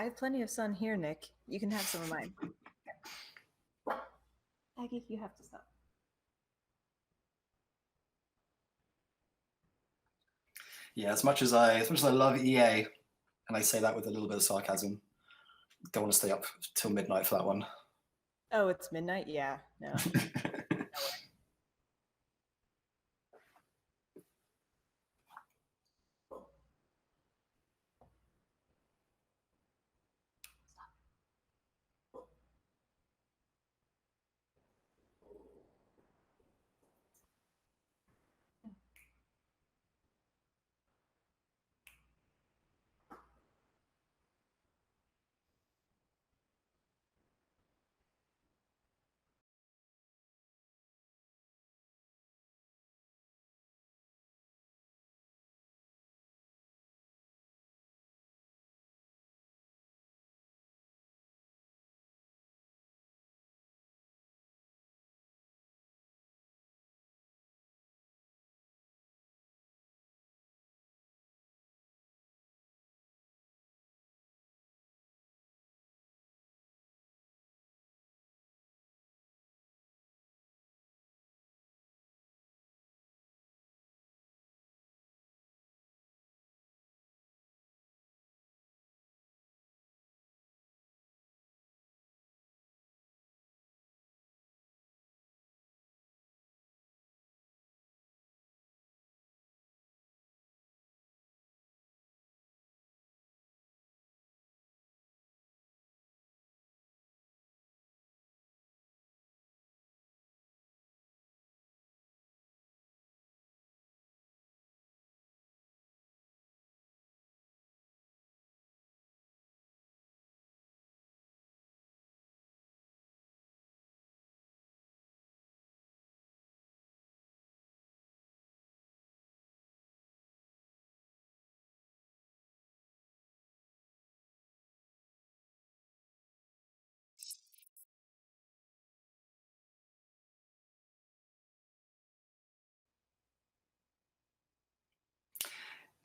I have plenty of sun here, Nick. You can have some of mine. Aggie, you have to stop. Yeah, as much as I love EA, and I say that with a little bit of sarcasm, don't want to stay up till midnight for that one. Oh, it's midnight? Yeah, no.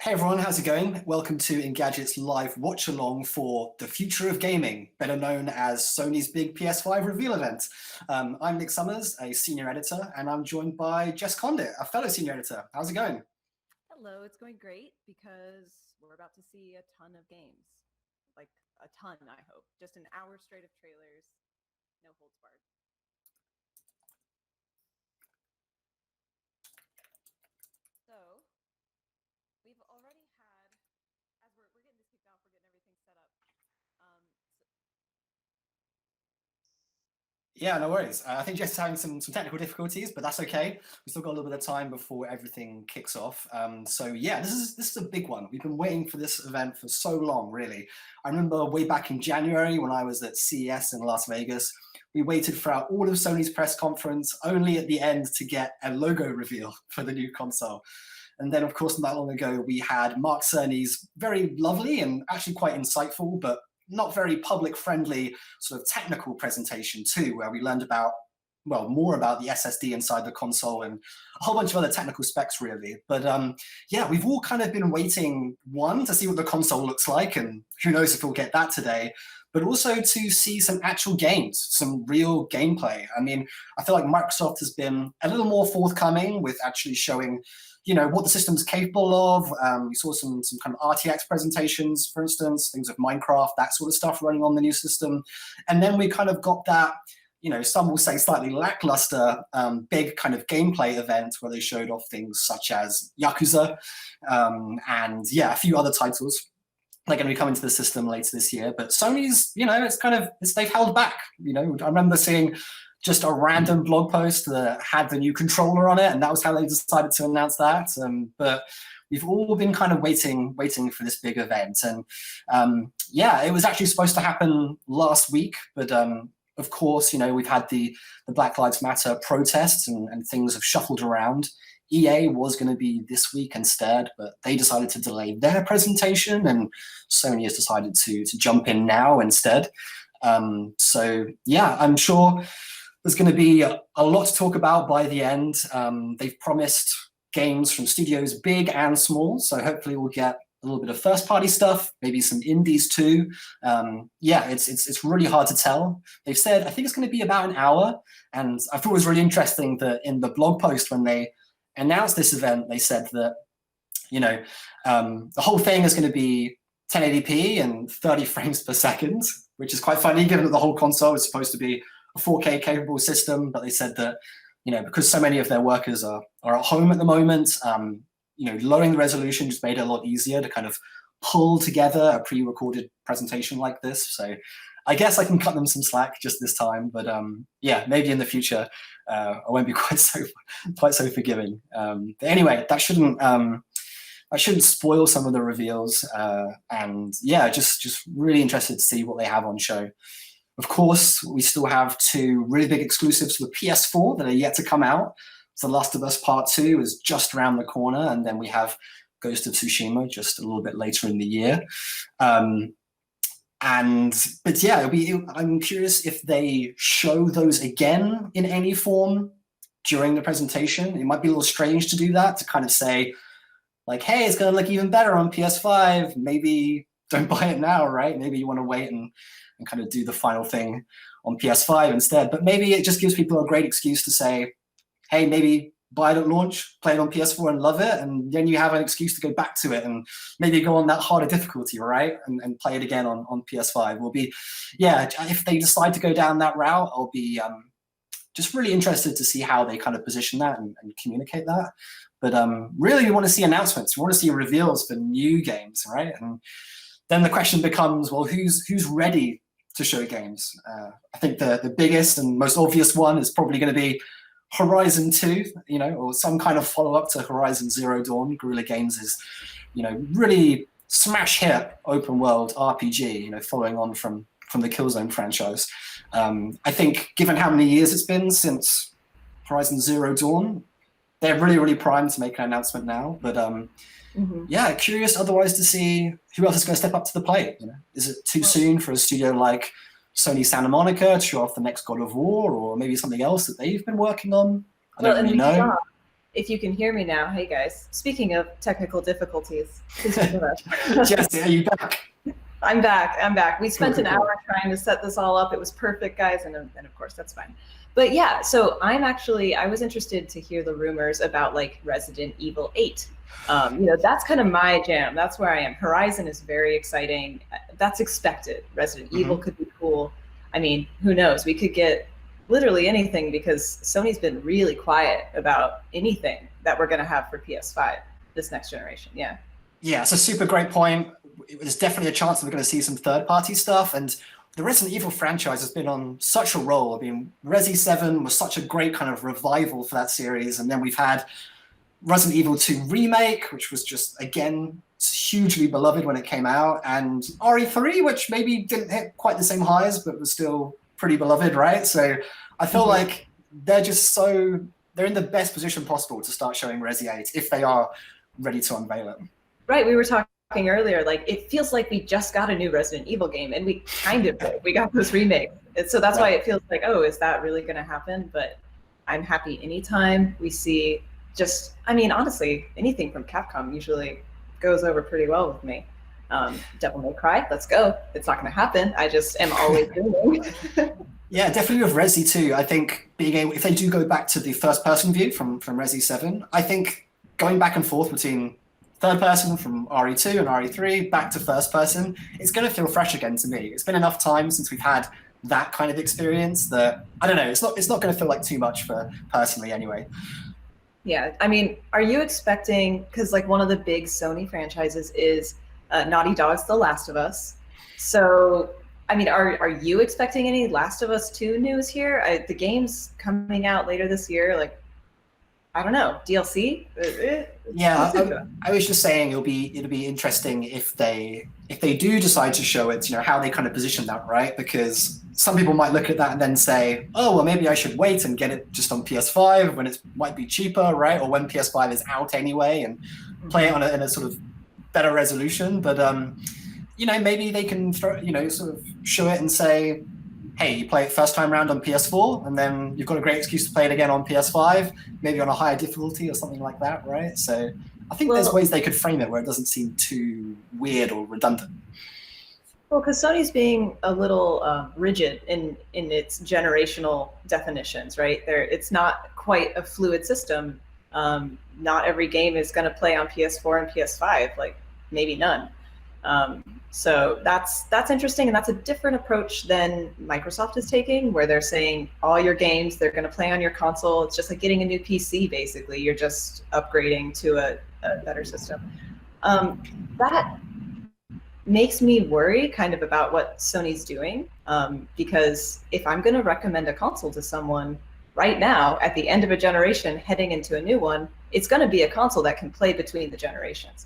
Hey everyone, how's it going? Welcome to Engadget's live watch-along for the future of gaming, better known as Sony's big PS5 reveal event. I'm Nick Summers, a senior editor, and I'm joined by Jess Condit, a fellow senior editor. How's it going? Hello, it's going great because we're about to see a ton of games. Like, a ton, I hope. Just an hour straight of trailers, no holds barred. So, we've already had, as we're getting this kicked off, we're getting everything set up. Yeah, no worries. I think Jess is having some technical difficulties, but that's okay. We've still got a little bit of time before everything kicks off. So yeah, this is a big one. We've been waiting for this event for so long, really. I remember way back in January when I was at CES in Las Vegas, we waited throughout all of Sony's press conference, only at the end to get a logo reveal for the new console. And then, of course, not that long ago, we had Mark Cerny's very lovely and actually quite insightful, but not very public-friendly sort of technical presentation too, where we learned about, well, more about the SSD inside the console and a whole bunch of other technical specs, really. But yeah, we've all kind of been waiting, one, to see what the console looks like, and who knows if we'll get that today, but also to see some actual games, some real gameplay. I mean, I feel like Microsoft has been a little more forthcoming with actually showing, you know, what the system's capable of. We saw some kind of RTX presentations, for instance, things of Minecraft, that sort of stuff running on the new system. And then we kind of got that, you know, some will say slightly lackluster, big kind of gameplay event where they showed off things such as Yakuza, and yeah, a few other titles. They're going to be coming to the system later this year. But Sony's, you know, they've held back. You know, I remember seeing just a random blog post that had the new controller on it, and that was how they decided to announce that. But we've all been kind of waiting for this big event. And yeah, it was actually supposed to happen last week, but of course, you know, we've had the Black Lives Matter protests and things have shuffled around. EA was going to be this week instead, but they decided to delay their presentation, and Sony has decided to jump in now instead. So yeah, I'm sure there's going to be a lot to talk about by the end. They've promised games from studios big and small, so hopefully we'll get a little bit of first-party stuff, maybe some indies too. Yeah, it's really hard to tell. They've said, I think it's going to be about an hour, and I thought it was really interesting that in the blog post when they announced this event, they said that, you know, the whole thing is going to be 1080p and 30 frames per second, which is quite funny given that the whole console is supposed to be a 4K capable system. But they said that, you know, because so many of their workers are at home at the moment, you know, lowering the resolution just made it a lot easier to kind of pull together a pre-recorded presentation like this. So I guess I can cut them some slack just this time, but yeah, maybe in the future I won't be quite so forgiving. But anyway, that shouldn't spoil some of the reveals, and yeah, just really interested to see what they have on show. Of course, we still have 2 really big exclusives for the PS4 that are yet to come out. So The Last of Us Part 2 is just around the corner, and then we have Ghost of Tsushima just a little bit later in the year. But yeah, I'm curious if they show those again in any form during the presentation. It might be a little strange to do that, to kind of say, like, hey, it's going to look even better on PS5. Maybe don't buy it now, right? Maybe you want to wait and kind of do the final thing on PS5 instead. But maybe it just gives people a great excuse to say, hey, maybe buy it at launch, play it on PS4 and love it, and then you have an excuse to go back to it and maybe go on that harder difficulty, right? And play it again on PS5. Will be, yeah, if they decide to go down that route, I'll be just really interested to see how they kind of position that and communicate that. But really, we want to see announcements. We want to see reveals for new games, right? And then the question becomes, well, who's ready to show games? I think the biggest and most obvious one is probably going to be Horizon 2, you know, or some kind of follow-up to Horizon Zero Dawn. Guerrilla Games is, you know, really smash hit open world RPG, you know, following on from the Killzone franchise. I think given how many years it's been since Horizon Zero Dawn, they're really, really primed to make an announcement now. But yeah, curious otherwise to see who else is going to step up to the plate. You know, is it too soon for a studio like Sony Santa Monica to show off the next God of War, or maybe something else that they've been working on? I don't really know. If you can hear me now, hey guys. Speaking of technical difficulties, please forgive us. Jesse, are you back? I'm back. We spent an hour trying to set this all up. It was perfect, guys, and of course that's fine. But yeah, so I was interested to hear the rumors about like Resident Evil 8. You know, that's kind of my jam. That's where I am. Horizon is very exciting. That's expected. Resident Evil could be cool. I mean, who knows? We could get literally anything because Sony's been really quiet about anything that we're going to have for PS5 this next generation. Yeah. Yeah, it's a super great point. There's definitely a chance that we're going to see some third-party stuff, and the Resident Evil franchise has been on such a roll. I mean, Resi 7 was such a great kind of revival for that series, and then we've had Resident Evil 2 Remake, which was just, again, hugely beloved when it came out, and RE3, which maybe didn't hit quite the same highs, but was still pretty beloved, right? So I feel like they're in the best position possible to start showing Resi 8 if they are ready to unveil it. Right, we were talking earlier, like it feels like we just got a new Resident Evil game, and we kind of did. We got this remake. And so that's why it feels like, oh, is that really going to happen? But I'm happy anytime we see honestly, anything from Capcom usually goes over pretty well with me. Devil May Cry, let's go. It's not going to happen. I just am always doing. Yeah, definitely with Resi 2, I think if they do go back to the first-person view from Resi 7, I think going back and forth between third person from RE2 and RE3 back to first person, it's going to feel fresh again to me. It's been enough time since we've had that kind of experience that, I don't know, it's not going to feel like too much for personally anyway. Yeah, I mean, are you expecting, because like one of the big Sony franchises is Naughty Dog's The Last of Us. So, I mean, are you expecting any Last of Us 2 news here? The game's coming out later this year, like, I don't know, DLC? Yeah, I was just saying it'll be interesting if they do decide to show it, you know, how they kind of position that, right? Because some people might look at that and then say, oh, well, maybe I should wait and get it just on PS5 when it might be cheaper, right? Or when PS5 is out anyway and play it in a sort of better resolution. But, you know, maybe they can sort of show it and say, hey, you play it first time around on PS4, and then you've got a great excuse to play it again on PS5, maybe on a higher difficulty or something like that, right? So I think there's Well, ways they could frame it where it doesn't seem too weird or redundant. well, because Sony's being a little rigid in its generational definitions, right? It's not quite a fluid system. Not every game is going to play on PS4 and PS5, like maybe none. So that's interesting, and that's a different approach than Microsoft is taking, where they're saying all your games they're going to play on your console. It's just like getting a new PC, basically. You're just upgrading to a better system. That makes me worry kind of about what Sony's doing, because if I'm going to recommend a console to someone right now at the end of a generation heading into a new one, it's going to be a console that can play between the generations.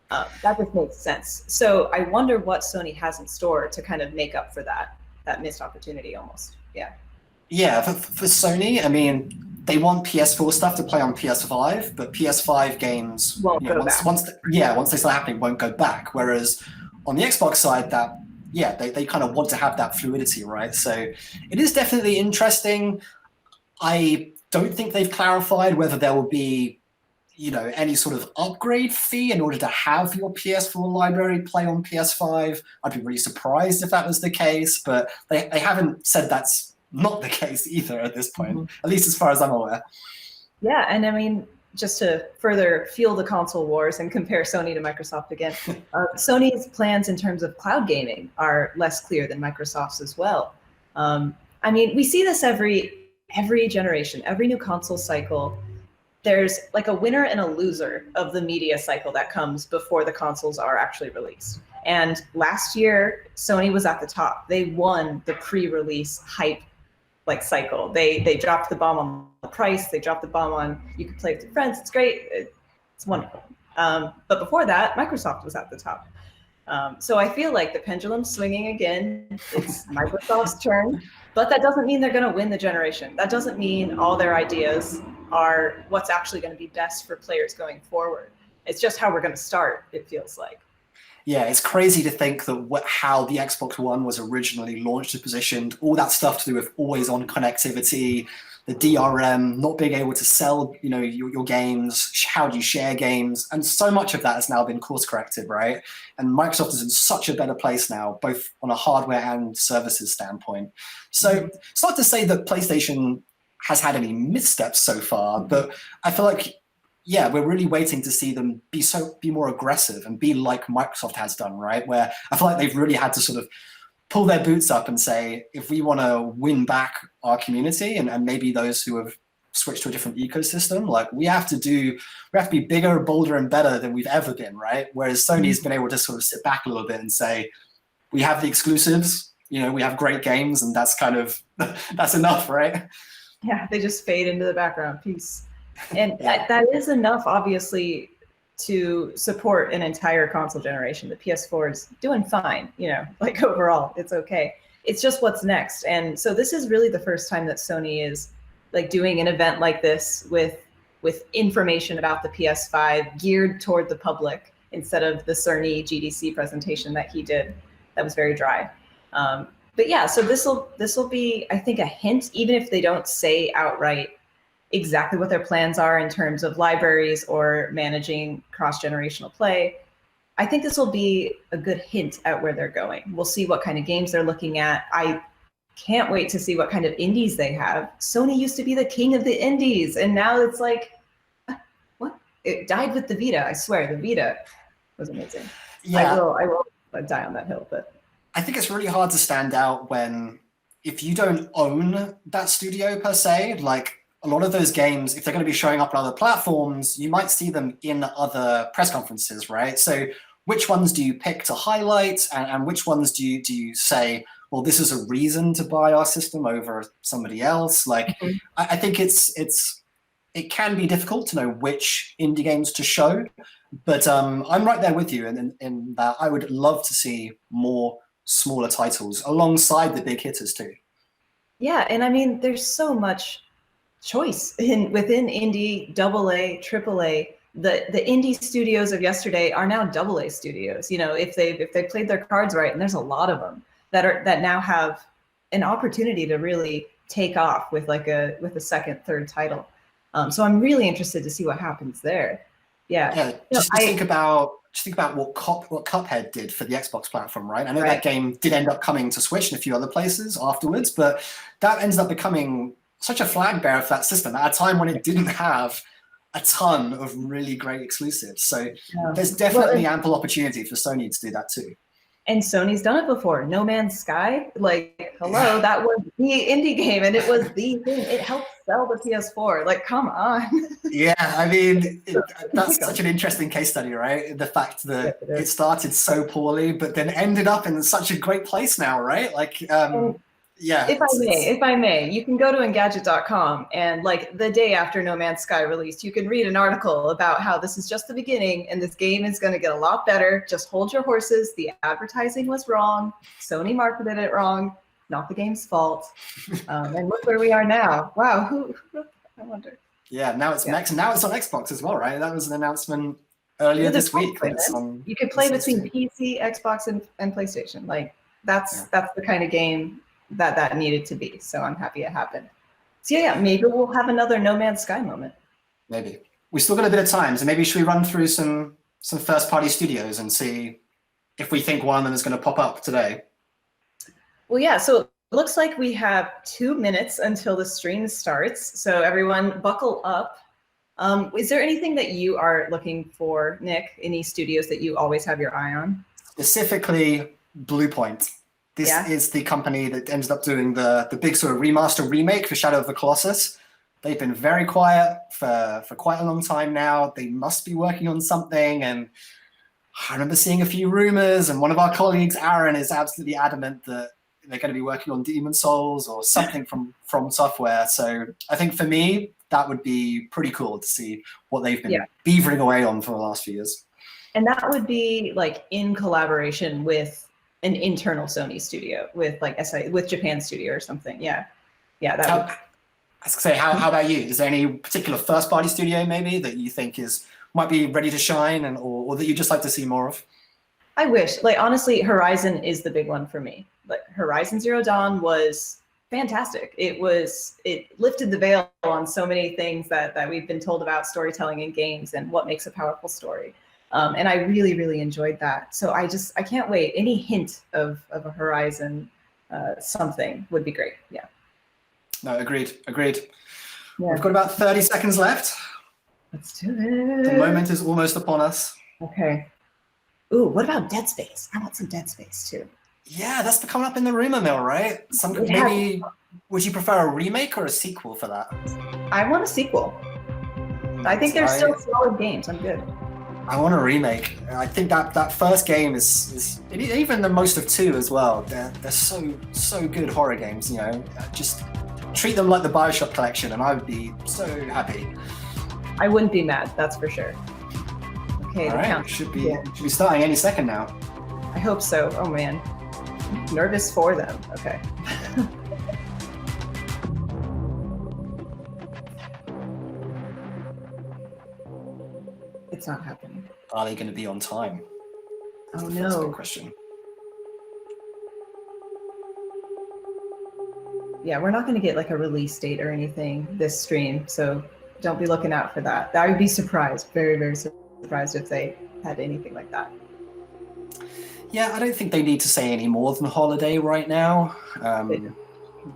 That just makes sense. So I wonder what Sony has in store to kind of make up for that missed opportunity almost. Yeah. Yeah, for Sony, I mean, they want PS4 stuff to play on PS5, but PS5 games Won't go once, back. once they start happening, won't go back. Whereas on the Xbox side, they kind of want to have that fluidity, right? So it is definitely interesting. I don't think they've clarified whether there will be, any sort of upgrade fee in order to have your PS4 library play on PS5. I'd be really surprised if that was the case, but they haven't said that's not the case either at this point, at least as far as I'm aware. Yeah, and I mean, just to further fuel the console wars and compare Sony to Microsoft again, Sony's plans in terms of cloud gaming are less clear than Microsoft's as well. I mean, we see this every generation, every new console cycle. There's like a winner and a loser of the media cycle that comes before the consoles are actually released. And last year, Sony was at the top. They won the pre-release hype cycle. They dropped the bomb on the price. They dropped the bomb on you could play with your friends. It's great. It's wonderful. But before that, Microsoft was at the top. So I feel like the pendulum's swinging again. It's Microsoft's turn, but that doesn't mean they're going to win the generation. That doesn't mean all their ideas are what's actually going to be best for players going forward. It's just how we're going to start, it feels like. Yeah, it's crazy to think that how the Xbox One was originally launched and positioned, all that stuff to do with always-on connectivity, the DRM, not being able to sell, your games, how do you share games, and so much of that has now been course-corrected, right? And Microsoft is in such a better place now, both on a hardware and services standpoint. So it's not to say that PlayStation has had any missteps so far, but I feel like we're really waiting to see them be more aggressive and be like Microsoft has done, right? Where I feel like they've really had to sort of pull their boots up and say, if we want to win back our community and maybe those who have switched to a different ecosystem, like we have to be bigger, bolder, and better than we've ever been, right? Whereas Sony's been able to sort of sit back a little bit and say, we have the exclusives, we have great games, and that's kind of that's enough, right? Yeah, they just fade into the background. Peace. And that is enough, obviously, to support an entire console generation. The PS4 is doing fine, overall, it's okay. It's just what's next. And so this is really the first time that Sony is doing an event like this with information about the PS5 geared toward the public instead of the Cerny GDC presentation that he did that was very dry. But yeah, so this will be, I think, a hint, even if they don't say outright exactly what their plans are in terms of libraries or managing cross-generational play. I think this will be a good hint at where they're going. We'll see what kind of games they're looking at. I can't wait to see what kind of indies they have. Sony used to be the king of the indies, and now it's like, what? It died with the Vita, I swear. The Vita was amazing. Yeah. I will die on that hill, but I think it's really hard to stand out if you don't own that studio per se, like a lot of those games, if they're going to be showing up on other platforms, you might see them in other press conferences, right? So which ones do you pick to highlight, and which ones do you say, well, this is a reason to buy our system over somebody else? I think it can be difficult to know which indie games to show, but I'm right there with you in that I would love to see more smaller titles alongside the big hitters too. Yeah, and I mean, there's so much choice within indie, AA, AAA. The indie studios of yesterday are now AA studios. If they played their cards right, and there's a lot of them that now have an opportunity to really take off with a second, third title. So I'm really interested to see what happens there. Yeah. Yeah, No, just think about what Cuphead did for the Xbox platform, right? I know right. that game did end up coming to Switch and a few other places afterwards, but that ended up becoming such a flag bearer for that system at a time when it didn't have a ton of really great exclusives. So there's definitely ample opportunity for Sony to do that too. And Sony's done it before. No Man's Sky, like, hello, that was the indie game, and it was the thing. It helped sell the PS4. Like, come on. Yeah, I mean, that's such an interesting case study, right? The fact that it started so poorly, but then ended up in such a great place now, right? Like, yeah. If I may, you can go to Engadget.com, and like the day after No Man's Sky released, you can read an article about how this is just the beginning and this game is going to get a lot better. Just hold your horses. The advertising was wrong. Sony marketed it wrong. Not the game's fault. And look where we are now. Wow, who I wonder. Yeah, now it's next, and now it's on Xbox as well, right? That was an announcement earlier this week. You could play between PC, Xbox, and PlayStation. Like that's the kind of game that needed to be. So I'm happy it happened. So yeah, maybe we'll have another No Man's Sky moment. Maybe. We still got a bit of time, so maybe should we run through some first-party studios and see if we think one of them is going to pop up today? Well, yeah, so it looks like we have 2 minutes until the stream starts. So everyone buckle up. Is there anything that you are looking for, Nick? Any studios that you always have your eye on? Specifically, Bluepoint. This is the company that ended up doing the big sort of remaster remake for Shadow of the Colossus. They've been very quiet for quite a long time now. They must be working on something. And I remember seeing a few rumors, and one of our colleagues, Aaron, is absolutely adamant that they're going to be working on Demon Souls or something from Software. So I think for me, that would be pretty cool to see what they've been beavering away on for the last few years. And that would be like in collaboration with an internal Sony studio, with like with Japan Studio or something. Yeah, that would. I was gonna say, how about you? Is there any particular first-party studio maybe that you think might be ready to shine, or that you just like to see more of? I wish, like honestly, Horizon is the big one for me. Like Horizon Zero Dawn was fantastic. It lifted the veil on so many things that we've been told about storytelling in games and what makes a powerful story. And I really, really enjoyed that. So I can't wait. Any hint of a Horizon something would be great. Yeah. No, agreed. Yeah. We've got about 30 seconds left. Let's do it. The moment is almost upon us. Okay. Ooh, what about Dead Space? I want some Dead Space too. Yeah, that's coming up in the rumor mill, right? Maybe, would you prefer a remake or a sequel for that? I want a sequel. I think they're still solid games. I'm good. I want a remake. I think that first game is even the most of two as well. They're so good horror games. You know, just treat them like the BioShock collection, and I would be so happy. I wouldn't be mad. That's for sure. Okay, all right. Should be starting any second now. I hope so. Oh man, I'm nervous for them. Okay. It's not happening. Are they going to be on time? Oh no. That's a good question. Yeah, we're not going to get like a release date or anything this stream, so don't be looking out for that. I would be surprised, very, very surprised if they had anything like that. Yeah, I don't think they need to say any more than holiday right now.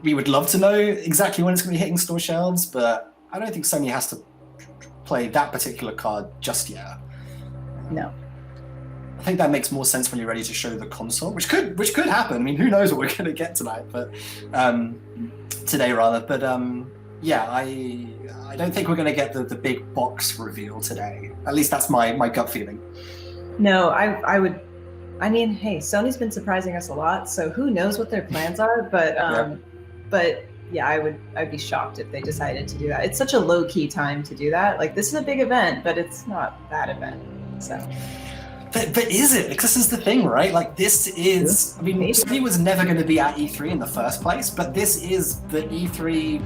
We would love to know exactly when it's going to be hitting store shelves, but I don't think Sony has to play that particular card just yet. No. I think that makes more sense when you're ready to show the console, which could happen. I mean, who knows what we're going to get tonight, but today rather. But yeah, I don't think we're going to get the big box reveal today. At least that's my gut feeling. No, I would. I mean, hey, Sony's been surprising us a lot, so who knows what their plans are? But yeah, I'd be shocked if they decided to do that. It's such a low key time to do that. Like, this is a big event, but it's not that event. So. But is it? Because this is the thing, right? Like, this is. I mean, Sony was never going to be at E3 in the first place, but this is the E3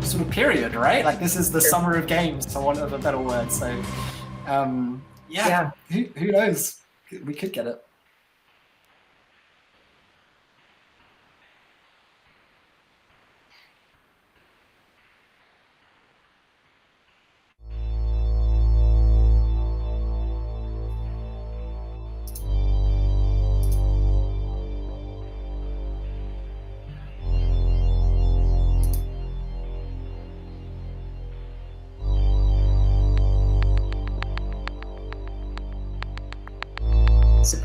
sort of period, right? Like, this is the summer of games, for want of a better word. So, yeah. Who knows? We could get it.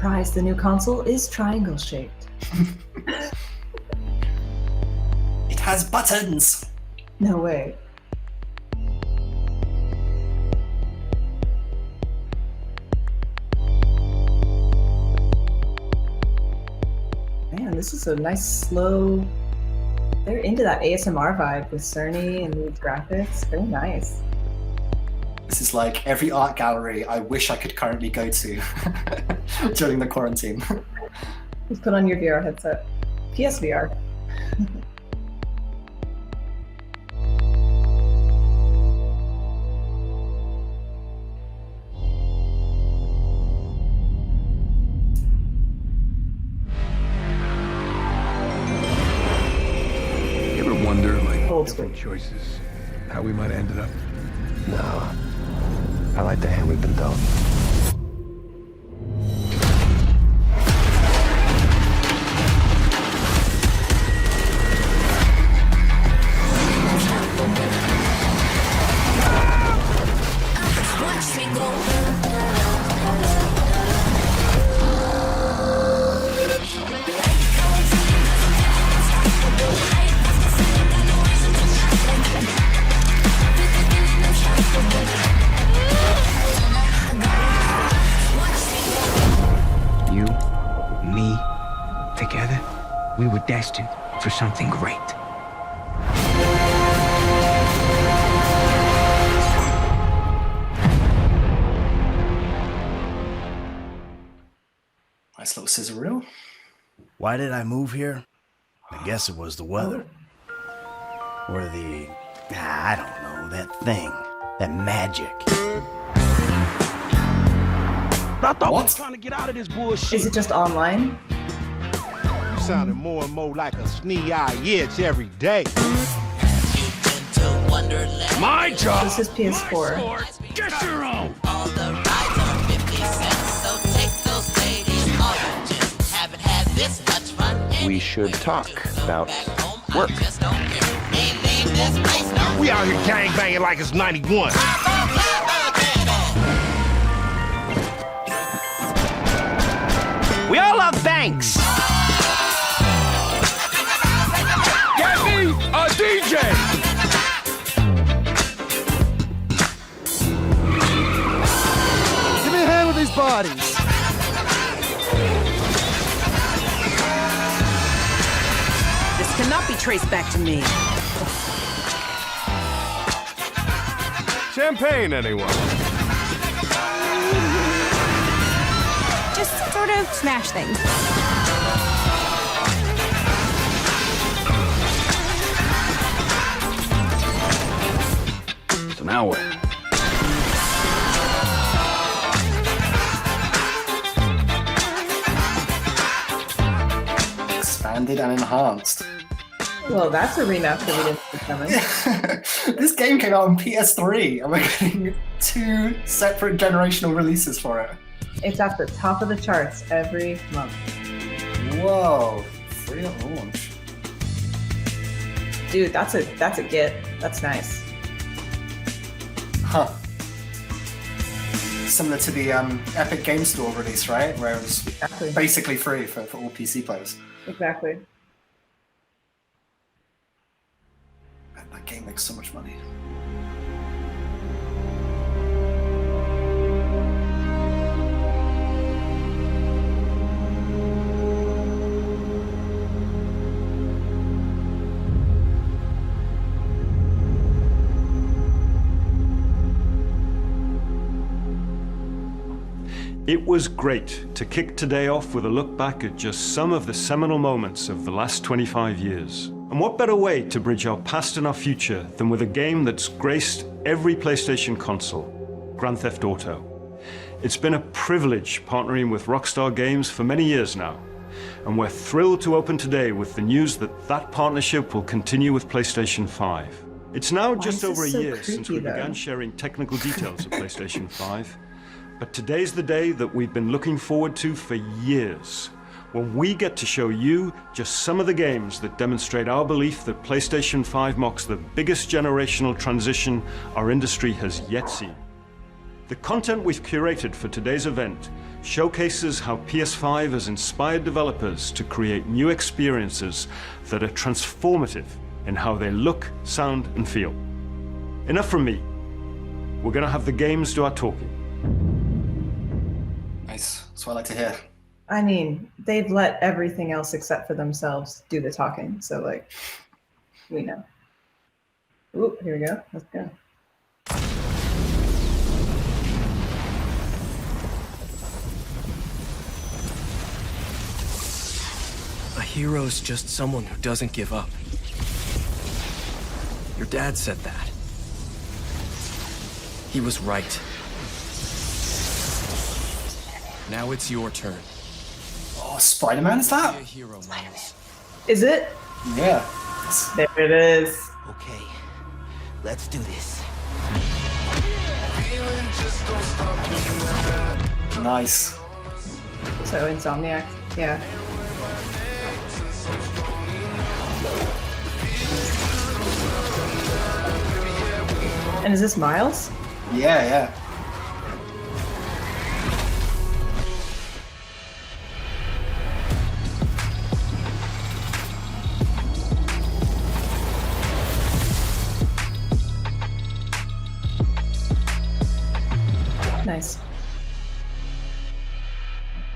surprise, the new console is triangle shaped. It has buttons. No way. Man, this is a nice slow. They're into that ASMR vibe with Cerny and these graphics. Very nice. This is like every art gallery I wish I could currently go to during the quarantine. Just put on your VR headset. PSVR. You ever wonder, like, Old different school. choices, how we might have ended up? No. I like the hand we've been dealt. Watch me go. You, me, together, we were destined for something great. Nice little scissor reel. Why did I move here? I guess it was the weather. Or I don't know, that thing. That magic. I thought we What? were trying to get out of this bullshit. Is it just online? You sounding more and more like a snee-eye itch every day. My job! This is PS4. Get your own! All the rides are 50 cents, so take those ladies all the gym. Haven't had this much fun. We should talk about work. Just don't care. Ain't leave this place no We out here gangbanging like it's 91. We all love banks. Get me a DJ! Give me a hand with these bodies. This cannot be traced back to me. Champagne, anyone? Just sort of smash things. So now what? Expanded and enhanced. Well, that's a remaster we didn't see coming. This game came out on PS3 and we're getting 2 separate generational releases for it. It's at the top of the charts every month. Whoa, free at launch. Dude, that's a get. That's nice. Huh. Similar to the Epic Game Store release, right? Where it was Exactly. basically free for all PC players. Exactly. Man, that game makes so much money. It was great to kick today off with a look back at just some of the seminal moments of the last 25 years. And what better way to bridge our past and our future than with a game that's graced every PlayStation console, Grand Theft Auto. It's been a privilege partnering with Rockstar Games for many years now, and we're thrilled to open today with the news that that partnership will continue with PlayStation 5. It's now just is over a this so year since we creepy, though? began sharing technical details of PlayStation 5. But today's the day that we've been looking forward to for years, when we get to show you just some of the games that demonstrate our belief that PlayStation 5 marks the biggest generational transition our industry has yet seen. The content we've curated for today's event showcases how PS5 has inspired developers to create new experiences that are transformative in how they look, sound, and feel. Enough from me. We're gonna have the games do our talking. Nice. That's what I like to hear. I mean, they've let everything else except for themselves do the talking. So, like, we know. Ooh, here we go. Let's go. A hero's just someone who doesn't give up. Your dad said that. He was right. Now it's your turn. Oh, Spider-Man, is that? Be a hero, Miles. Is it? Yeah. There it is. Okay, let's do this. Nice. So Insomniac, yeah. And is this Miles? Yeah, yeah. Nice.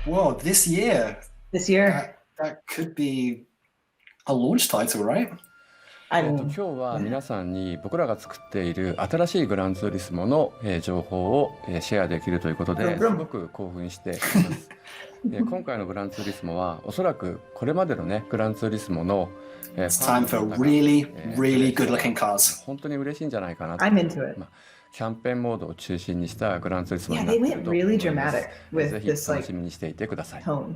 Whoa, this year. This year. That could be a launch title, right? 今日は皆さんに僕らが作っている新しいグランツーリスモの情報をシェアできるということですごく興奮しています今回のグランツーリスモはおそらくこれまでのねグランツーリスモの It's time for really, really good looking cars. 本当に嬉しいんじゃないかなと I'm into it. キャンペーンモードを中心にしたグランツーリスモに Yeah, なっ they ている went と思い really ます dramatic with ぜひ this 楽 like しみにしていてください tone.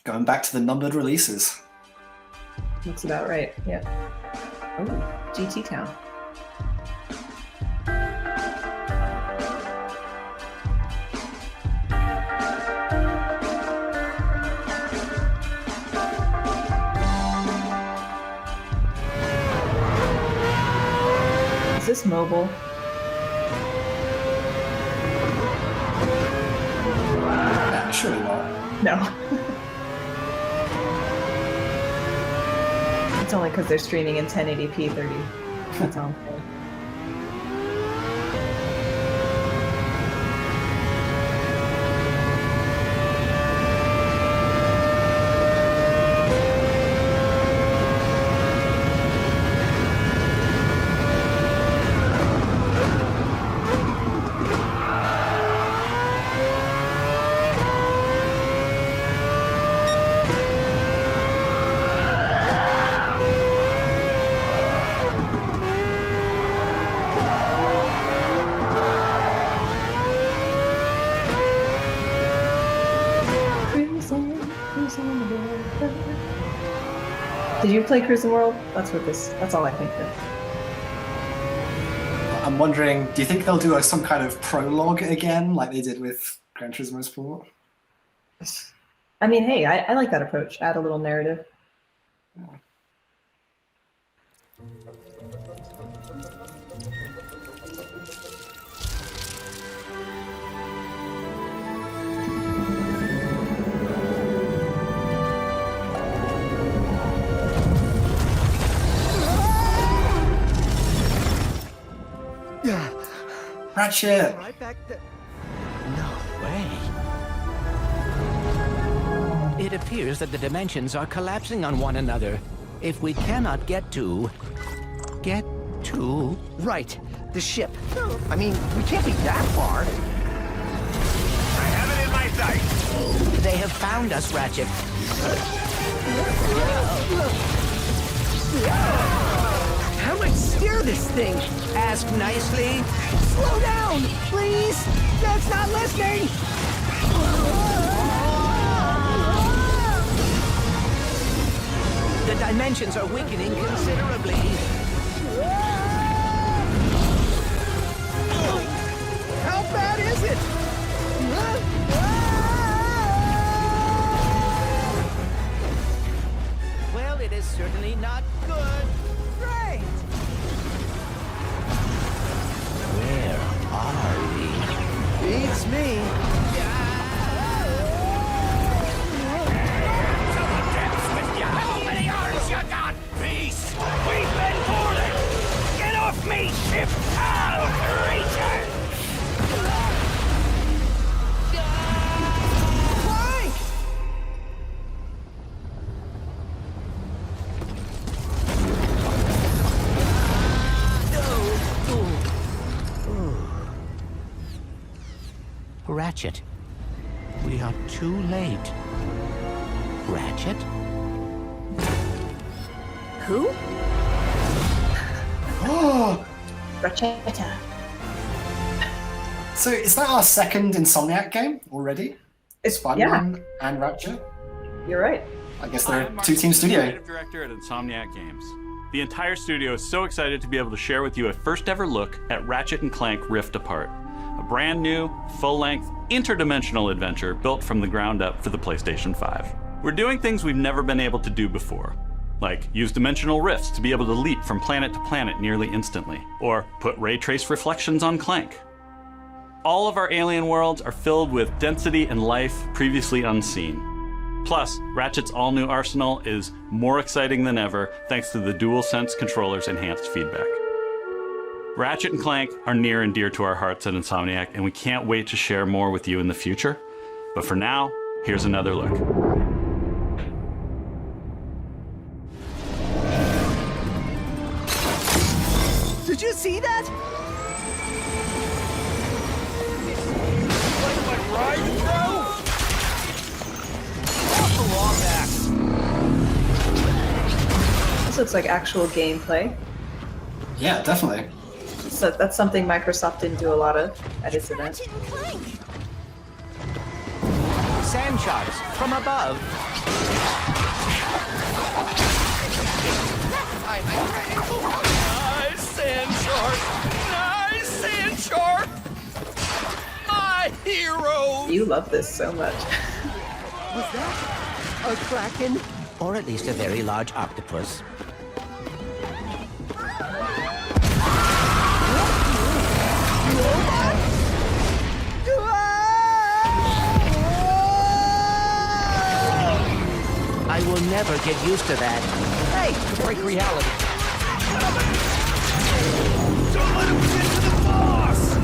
Going back to the numbered releases. Looks about right. Yeah. Oh, GT Town. Is this mobile? Surely not. No. It's only because they're streaming in 1080p 30. That's all. Did you play Cruising World? That's all I think of. I'm wondering, do you think they'll do some kind of prologue again, like they did with Gran Turismo Sport? I mean, hey, I like that approach. Add a little narrative. Ratchet! Right back there. No way. It appears that the dimensions are collapsing on one another. If we cannot get to... Right, the ship. I mean, we can't be that far. I have it in my sights. They have found us, Ratchet. How do I steer this thing? Ask nicely. Slow down, please! That's not listening! The dimensions are weakening considerably. How bad is it? Well, it is certainly not good. Great! Where are we? Beats me. How many arms you got, beast? We've been boarded! Get off me, ship! I'll return! Clank! Ratchet, we are too late. Ratchet? Who? Oh! Ratcheta. So is that our second Insomniac game already? Spider-Man and Ratchet? You're right. I guess they're I'm a two-team studio. Creative director at Insomniac Games. The entire studio is so excited to be able to share with you a first ever look at Ratchet & Clank Rift Apart, a brand new, full-length, interdimensional adventure built from the ground up for the PlayStation 5. We're doing things we've never been able to do before, like use dimensional rifts to be able to leap from planet to planet nearly instantly, or put ray trace reflections on Clank. All of our alien worlds are filled with density and life previously unseen. Plus, Ratchet's all-new arsenal is more exciting than ever thanks to the DualSense controller's enhanced feedback. Ratchet and Clank are near and dear to our hearts at Insomniac, and we can't wait to share more with you in the future. But for now, here's another look. Did you see that? This looks like actual gameplay. Yeah, definitely. So that's something Microsoft didn't do a lot of at its event. Sand sharks from above. Nice sand shark! Nice sand shark! My hero! You love this so much. Was that a kraken? Or at least a very large octopus. I will never get used to that. Hey, break reality. Don't let him get to the boss!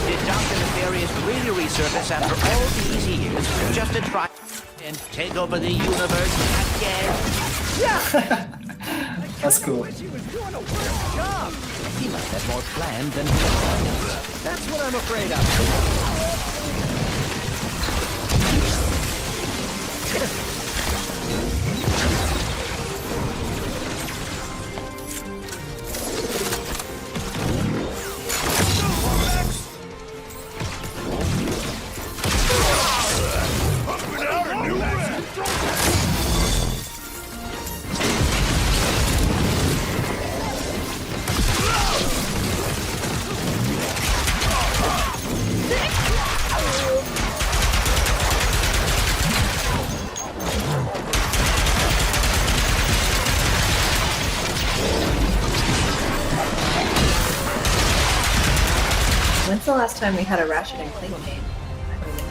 Did Dr. Nefarious really resurface after all these years just to try and take over the universe again? That's cool. He was doing a worse job. He must have more planned than planned. That's what I'm afraid of. When's the last time we had a Ratchet and Clank game? I don't even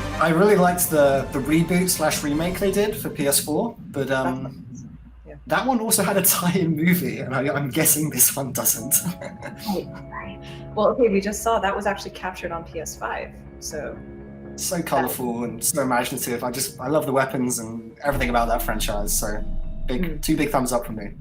know. I really liked the reboot / remake they did for PS4, but Yeah. That one also had a tie-in movie, and I'm guessing this one doesn't. Right. Well, okay, we just saw that was actually captured on PS5, so. So colourful and so imaginative. I love the weapons and everything about that franchise. So two big thumbs up from me.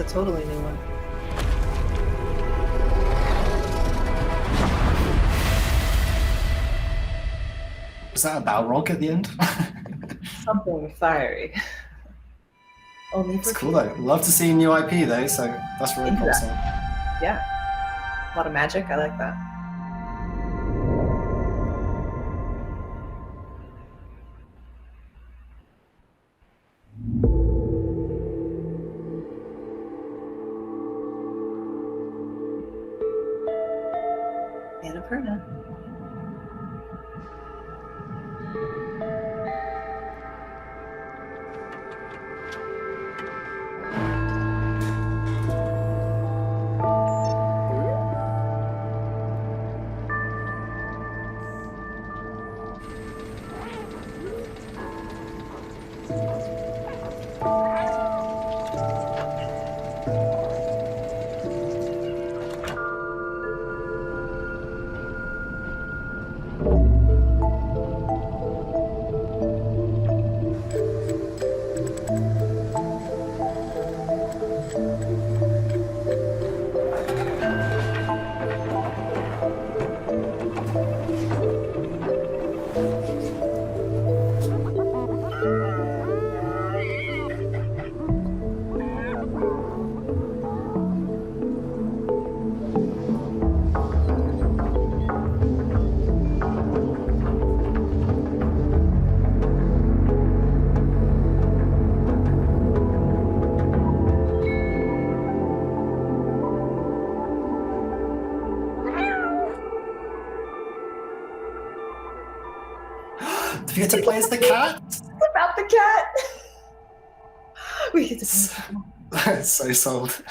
Totally new one. Was that a Balrog at the end? Something fiery. Only for it's cool though. Love to see new IP though, so that's really promising. Yeah. A lot of magic, I like that. Annapurna. Do we get to play as the cat? It's about the cat. We get to play. So sold.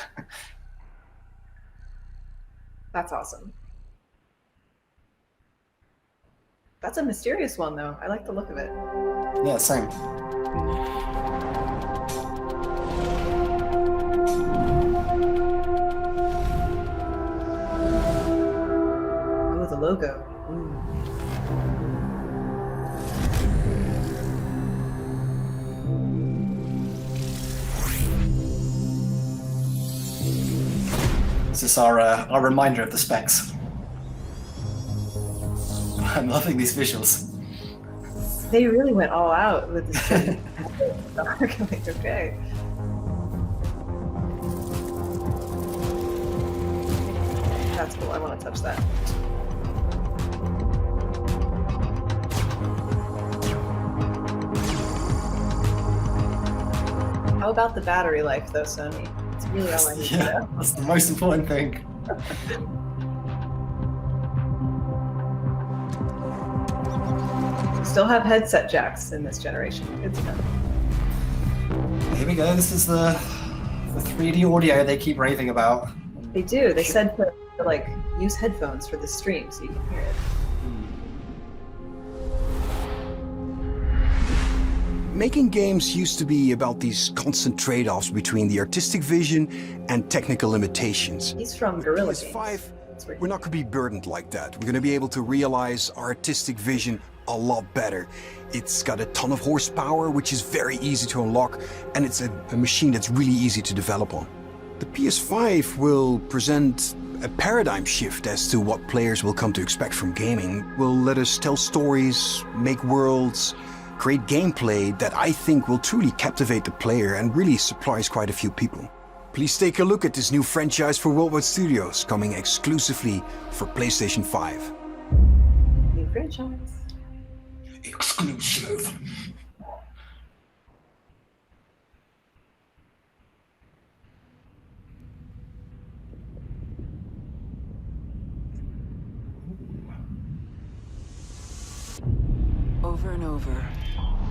That's awesome. That's a mysterious one, though. I like the look of it. Yeah, same. Oh, the logo. Ooh. This is our reminder of the specs. I'm loving these visuals. They really went all out with this. Okay. That's cool. I want to touch that. How about the battery life, though, Sony? It's really all I need to know. That's the most important thing. Still have headset jacks in this generation. Good to know. Here we go. This is the 3D audio they keep raving about. They do. They said to like use headphones for the stream so you can hear it. Making games used to be about these constant trade-offs between the artistic vision and technical limitations. He's from Guerrilla Games. PS5, we're not going to be burdened like that. We're going to be able to realize our artistic vision a lot better. It's got a ton of horsepower, which is very easy to unlock, and it's a machine that's really easy to develop on. The PS5 will present a paradigm shift as to what players will come to expect from gaming. Will let us tell stories, make worlds, create gameplay that I think will truly captivate the player and really surprise quite a few people. Please take a look at this new franchise for Worldwide Studios, coming exclusively for PlayStation 5. New franchise. Exclusive. Over and over,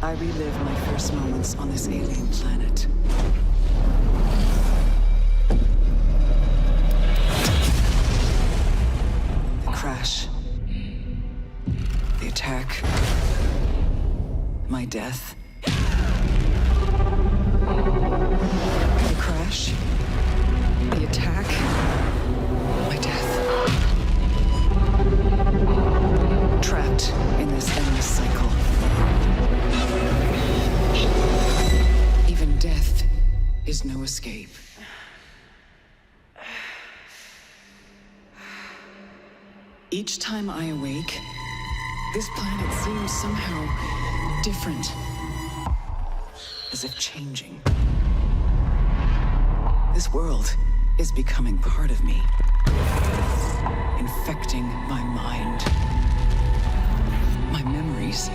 I relive my first moments on this alien planet. The crash. The attack. My death. The crash. The attack. My death. Trapped in this endless cycle. Even death is no escape. Each time I awake, this planet seems somehow different. As if changing. This world is becoming part of me. Infecting my mind. My memories.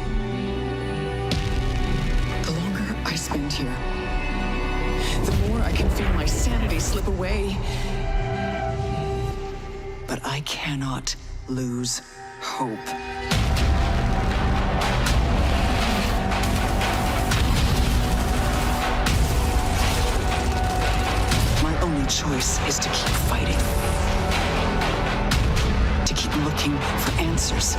The longer I spend here, the more I can feel my sanity slip away. But I cannot lose hope. My only choice is to keep fighting. To keep looking for answers.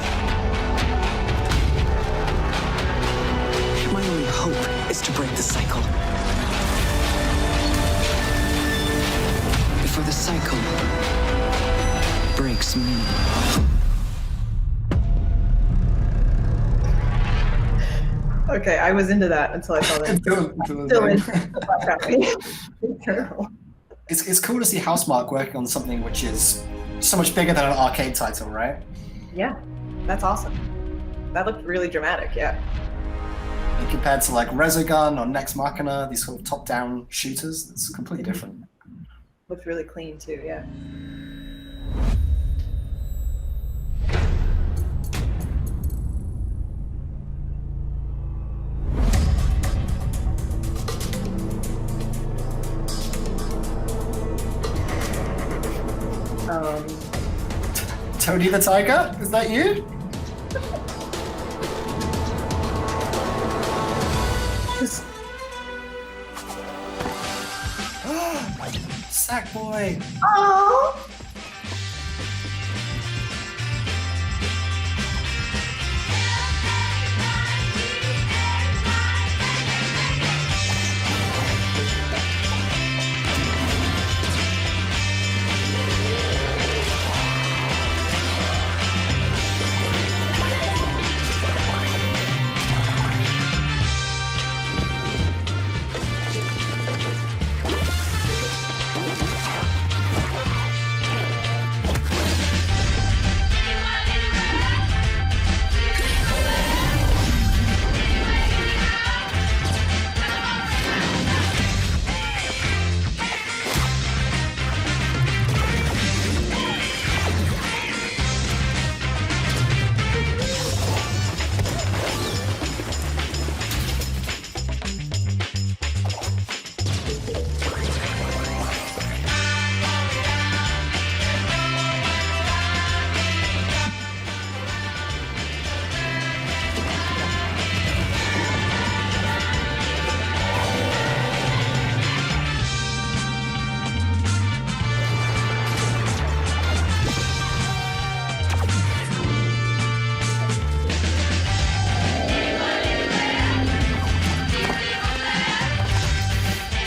My only hope is to break the cycle. Before the cycle breaks me. Okay, I was into that until I saw that. Still in. Terrible. It's cool to see Housemarque working on something which is so much bigger than an arcade title, right? Yeah, that's awesome. That looked really dramatic, yeah. And compared to like Resogun or Nex Machina, these sort of top-down shooters, it's completely different. Looked really clean too, yeah. Tony the Tiger, is that you? Sackboy! Oh!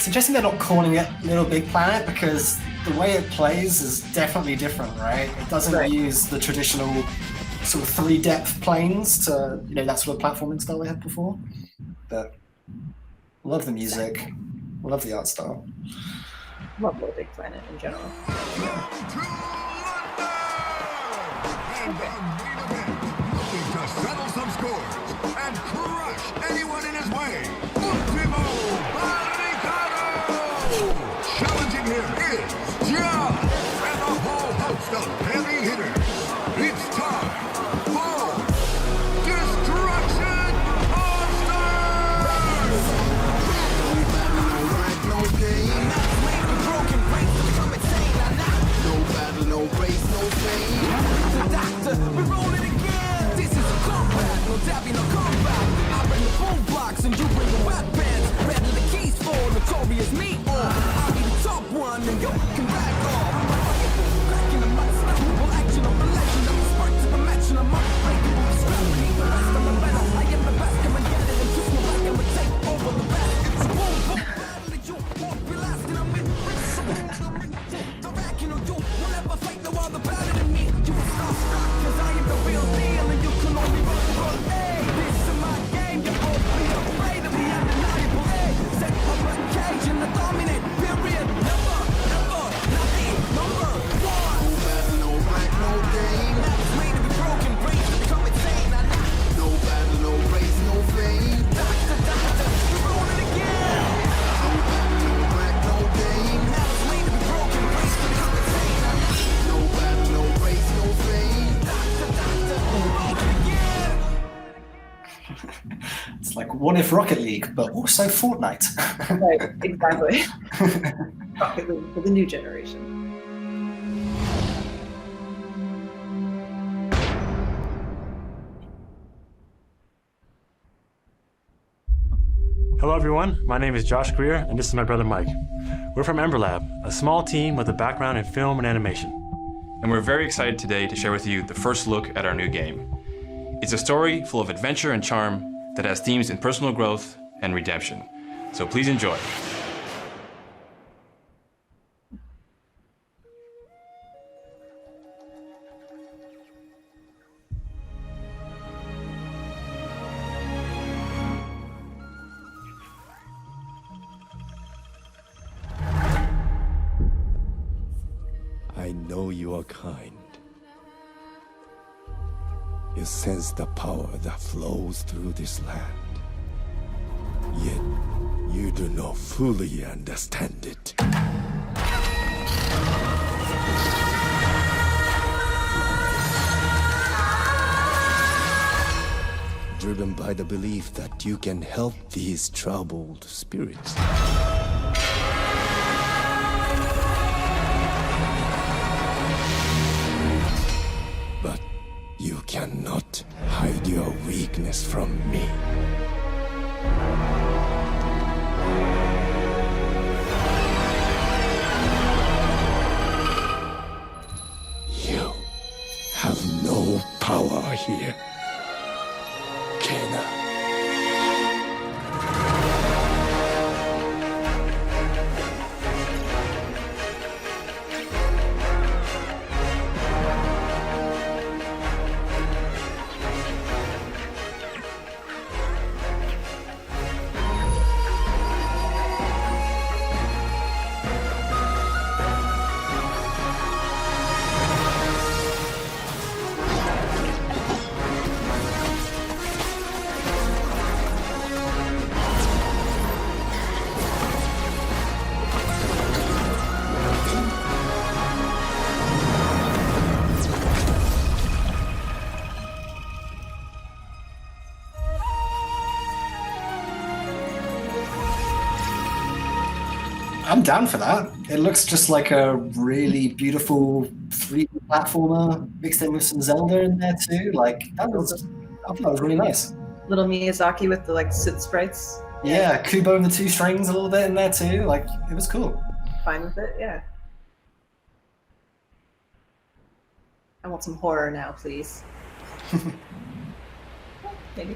Interesting they're not calling it Little Big Planet because the way it plays is definitely different, right? It doesn't use the traditional sort of 3-depth planes to, you know, that sort of platforming style they had before. But love the music, love the art style. Love Little Big Planet in general. And the main event, looking to settle some scores and crush anyone in his way, Ultimo Barricado! Challenging him is John and a whole host of heavy hitters. It's time for Destruction All-Stars! No game, broken breaks to become insane. No battle, no race, no fame. The doctor, we're rolling again. This is a combat, no dabbing, no combat. I bring the boom blocks and you bring the weapons. Ready the keys for notorious me. I'll be the top one and you can back off. Back in the monster, well action of the legend. I'm sparked to the match and I'm unbreakable. Scrapping the rest of the better. I am the best, come and get it and kiss me like I'm a take over the best. It's a boom boom battle that you won't be last and I'm in. The back, you know, you will never fight no other better than me. You will stop cause I am the real deal and you can only run. Hey, this is my game, you won't be afraid of me, undeniable. Hey, set up a cage and I dominate, period. Never, ever, nothing, number one. No battle, no right, no game. That's made to be broken, brains to become insane. No battle, no race, no fame. Doctor, we're rolling again. No battle, no right, no game. That's made to be broken, brains to become insane. No battle, no race, no fame. Doctor, we're rolling again. It's like What If Rocket League, but also Fortnite. Right, exactly. Rocket League for the new generation. Hello everyone, my name is Josh Greer and this is my brother Mike. We're from Ember Lab, a small team with a background in film and animation. And we're very excited today to share with you the first look at our new game. It's a story full of adventure and charm that has themes in personal growth and redemption. So please enjoy. I know you are kind. You sense the power that flows through this land. Yet, you do not fully understand it. Driven by the belief that you can help these troubled spirits. But you cannot hide your weakness from me. You have no power here, Kena. I'm down for that. It looks just like a really beautiful 3D platformer mixed in with some Zelda in there too. Like I thought that was really nice. Little Miyazaki with the like Sid sprites. Yeah, Kubo and the two strings a little bit in there too. Like it was cool. Fine with it, yeah. I want some horror now, please. Maybe.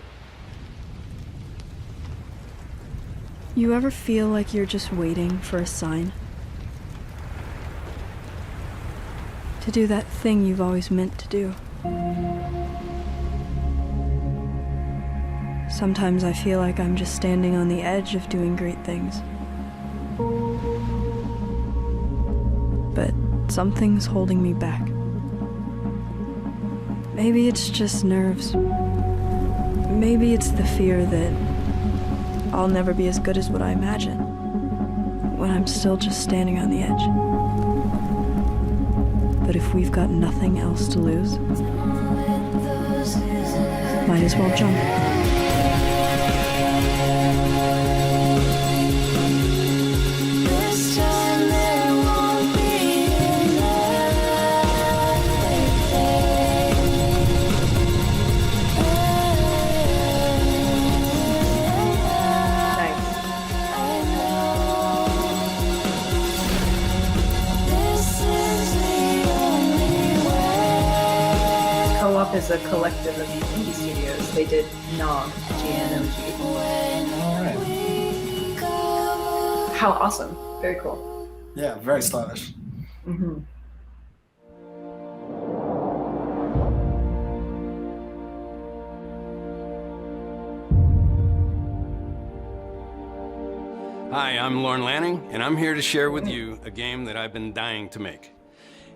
You ever feel like you're just waiting for a sign? To do that thing you've always meant to do. Sometimes I feel like I'm just standing on the edge of doing great things. But something's holding me back. Maybe it's just nerves. Maybe it's the fear that I'll never be as good as what I imagine when I'm still just standing on the edge. But if we've got nothing else to lose, might as well jump. Co-op is a collective of indie studios. They did Nog, GNOG. Alright. How awesome. Very cool. Yeah, very stylish. Mm-hmm. Hi, I'm Lorne Lanning, and I'm here to share with you a game that I've been dying to make.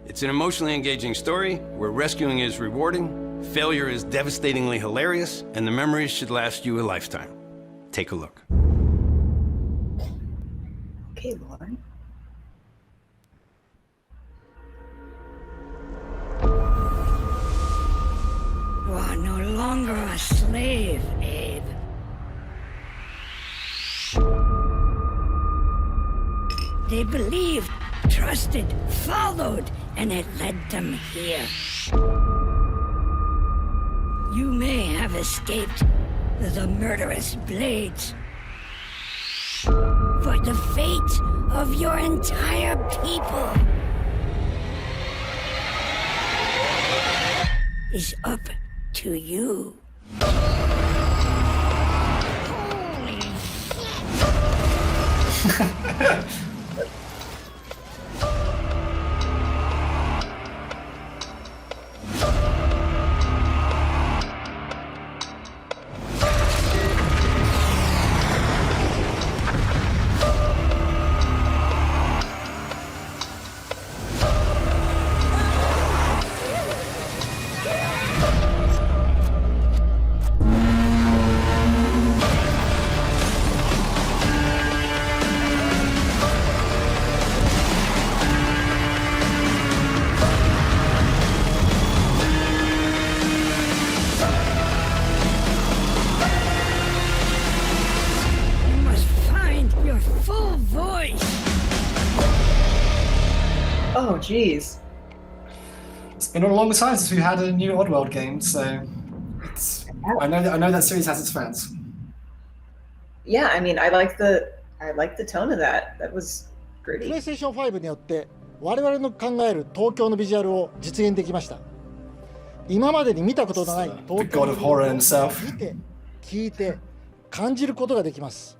It's an emotionally engaging story where rescuing is rewarding, failure is devastatingly hilarious, and the memories should last you a lifetime. Take a look. Okay, Lorne. You are no longer a slave, Abe. They believed, trusted, followed, and it led them here. You may have escaped the murderous blades, but the fate of your entire people is up to you. Oh, geez. It's been a long time since we had a new Oddworld game, so I know that series has its fans. Yeah, I mean, I like the tone of that. That was gritty. PlayStation 5によって我々の考える東京のビジュアルを実現できました。今までに見たことのない東京のビジュアルを見て、聞いて、感じることができます。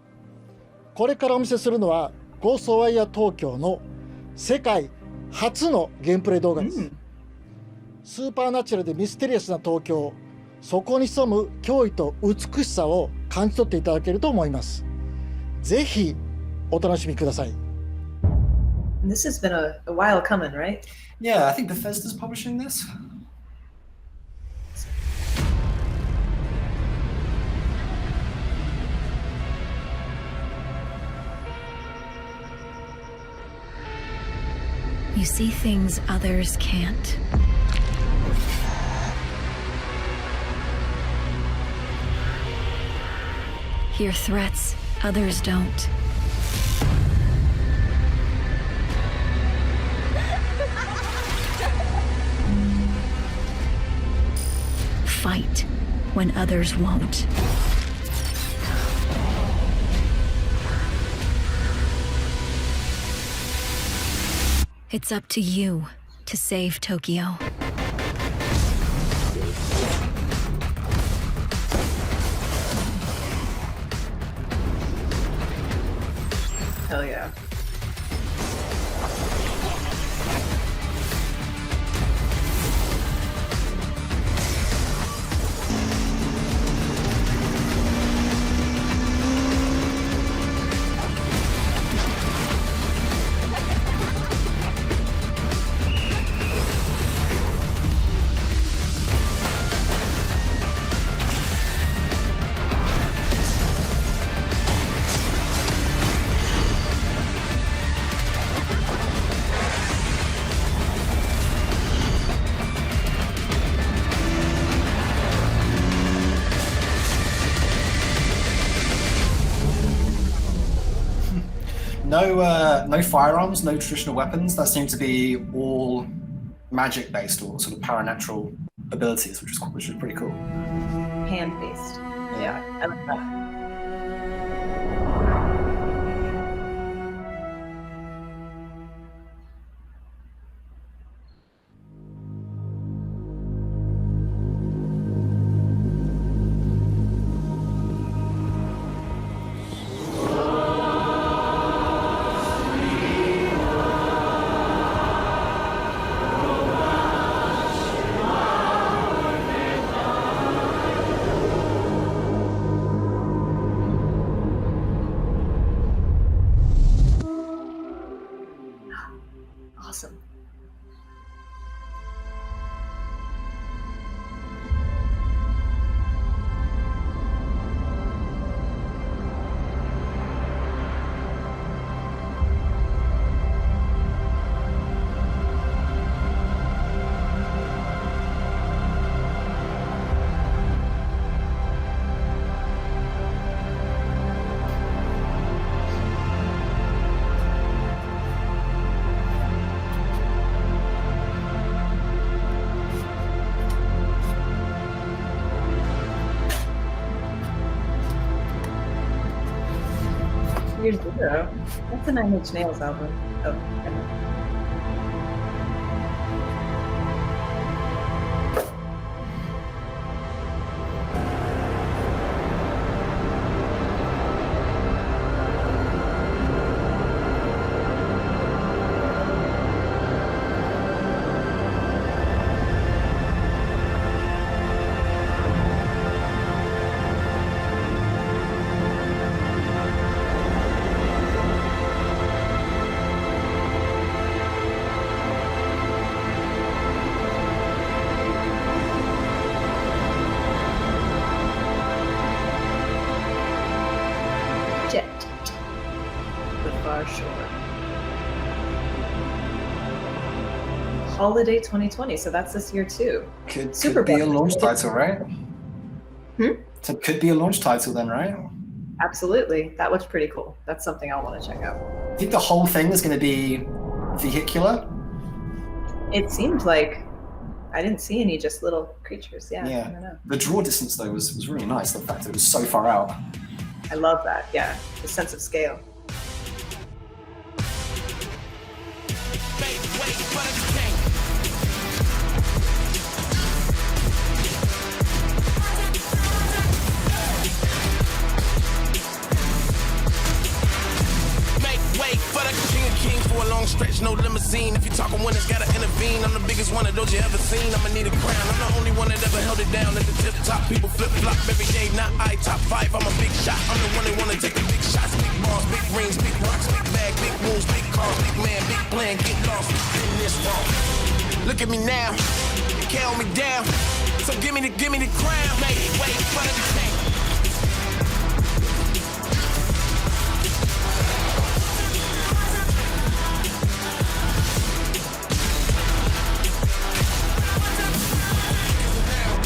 これからお見せするのはゴーストワイヤー東京の世界初のゲームプレイ動画です。スーパーナチュラルでミステリアスな東京、そこに潜む驚異と美しさを感じ取っていただけると思います。ぜひお楽しみください。This has been a while coming, right? Yeah, I think Bethesda's publishing this. You see things others can't. Hear threats others don't. Fight when others won't. It's up to you to save Tokyo. Hell yeah. No firearms, no traditional weapons. That seemed to be all magic based or sort of paranatural abilities, which is pretty cool. Hand based. Yeah, I like that. Awesome. Year Zero. That's a Nine Inch Nails album. Oh, okay. Holiday 2020, so that's this year too. Could Super be a launch title, right? Hmm? So it could be a launch title then, right? Absolutely. That looks pretty cool. That's something I'll want to check out. I think the whole thing is going to be vehicular. It seemed like I didn't see any just little creatures. Yeah. I don't Yeah. know. The draw distance though was really nice. The fact it was so far out. I love that. Yeah. The sense of scale. Make way for the king of kings for a long stretch, no limousine. If you're talking winners, gotta intervene. I'm the biggest one of those you ever seen. I'ma need a crown. I'm the only one that ever held it down at the tip top. People flip flop every day, not I. Top 5, I'm a big shot. I'm the one that wanna take the big shots. Big balls, big rings, big rocks, big bag, big moves, big cars, big man, big plan. Get lost in this wrong. Look at me now, you can't hold me down. So give me the crown. Make way for the king.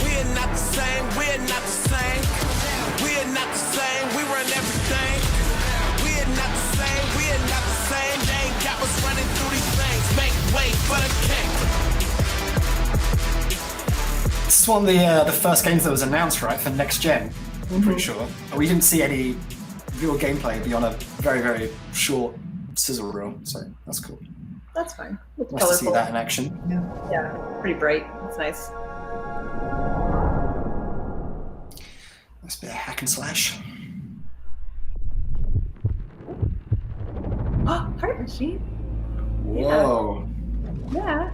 We're not the same, we're not the same. We're not the same, we run everything. We're not the same, we're not the same. They ain't got us running through these things. Make way for the king. This is one of the first games that was announced, right, for next gen. I'm pretty sure. And we didn't see any real gameplay beyond a very, very short sizzle reel, so that's cool. That's fine. It's Nice to see colorful. that in action. Yeah. Pretty bright. It's nice. Nice bit of hack and slash. Oh, heart machine. Whoa. Yeah.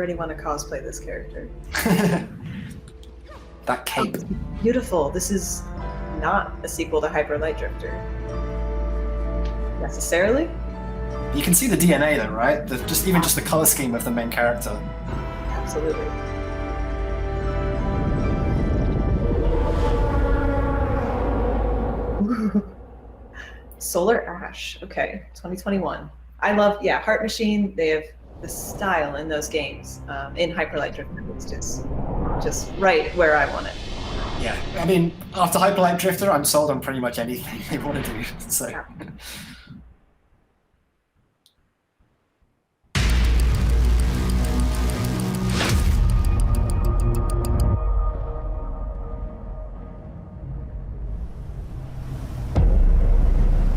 already want to cosplay this character. That cape. Beautiful. This is not a sequel to Hyper Light Drifter. Necessarily? You can see the DNA though, right? Even just the color scheme of the main character. Absolutely. Solar Ash. Okay, 2021. I love, Heart Machine. They have the style in those games. In Hyper Light Drifter, it's just right where I want it. Yeah, I mean, after Hyper Light Drifter, I'm sold on pretty much anything they want to do. So. Yeah.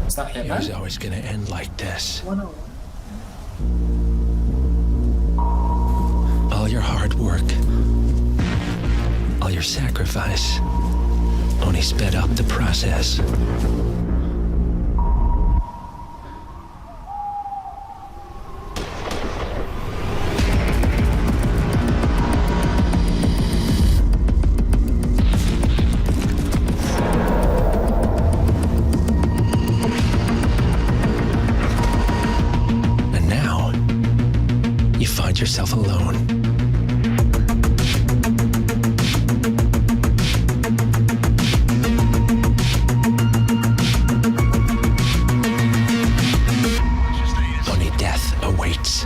Is that Hitman? It was always gonna end like this. 101. All your hard work, all your sacrifice, only sped up the process. Yourself alone. Only death awaits.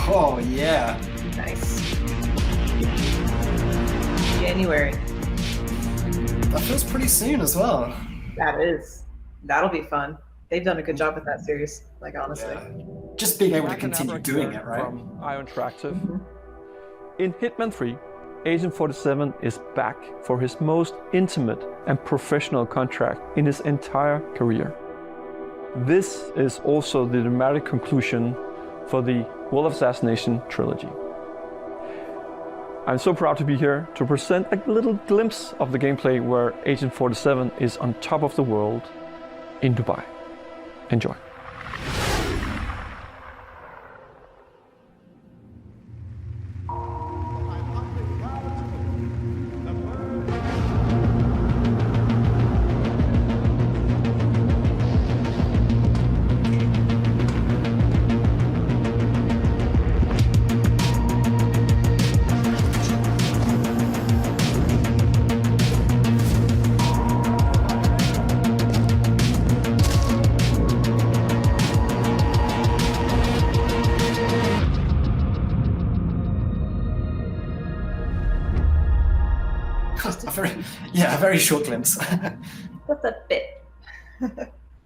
Oh yeah. Nice. January. That feels pretty soon as well. That is. That'll be fun. They've done a good job with that series, like honestly. Yeah. Just being able to continue doing it, right? From IO Interactive. In Hitman 3, Agent 47 is back for his most intimate and professional contract in his entire career. This is also the dramatic conclusion for the World of Assassination trilogy. I'm so proud to be here to present a little glimpse of the gameplay where Agent 47 is on top of the world in Dubai. Enjoy. A very short glimpse. What's a bit?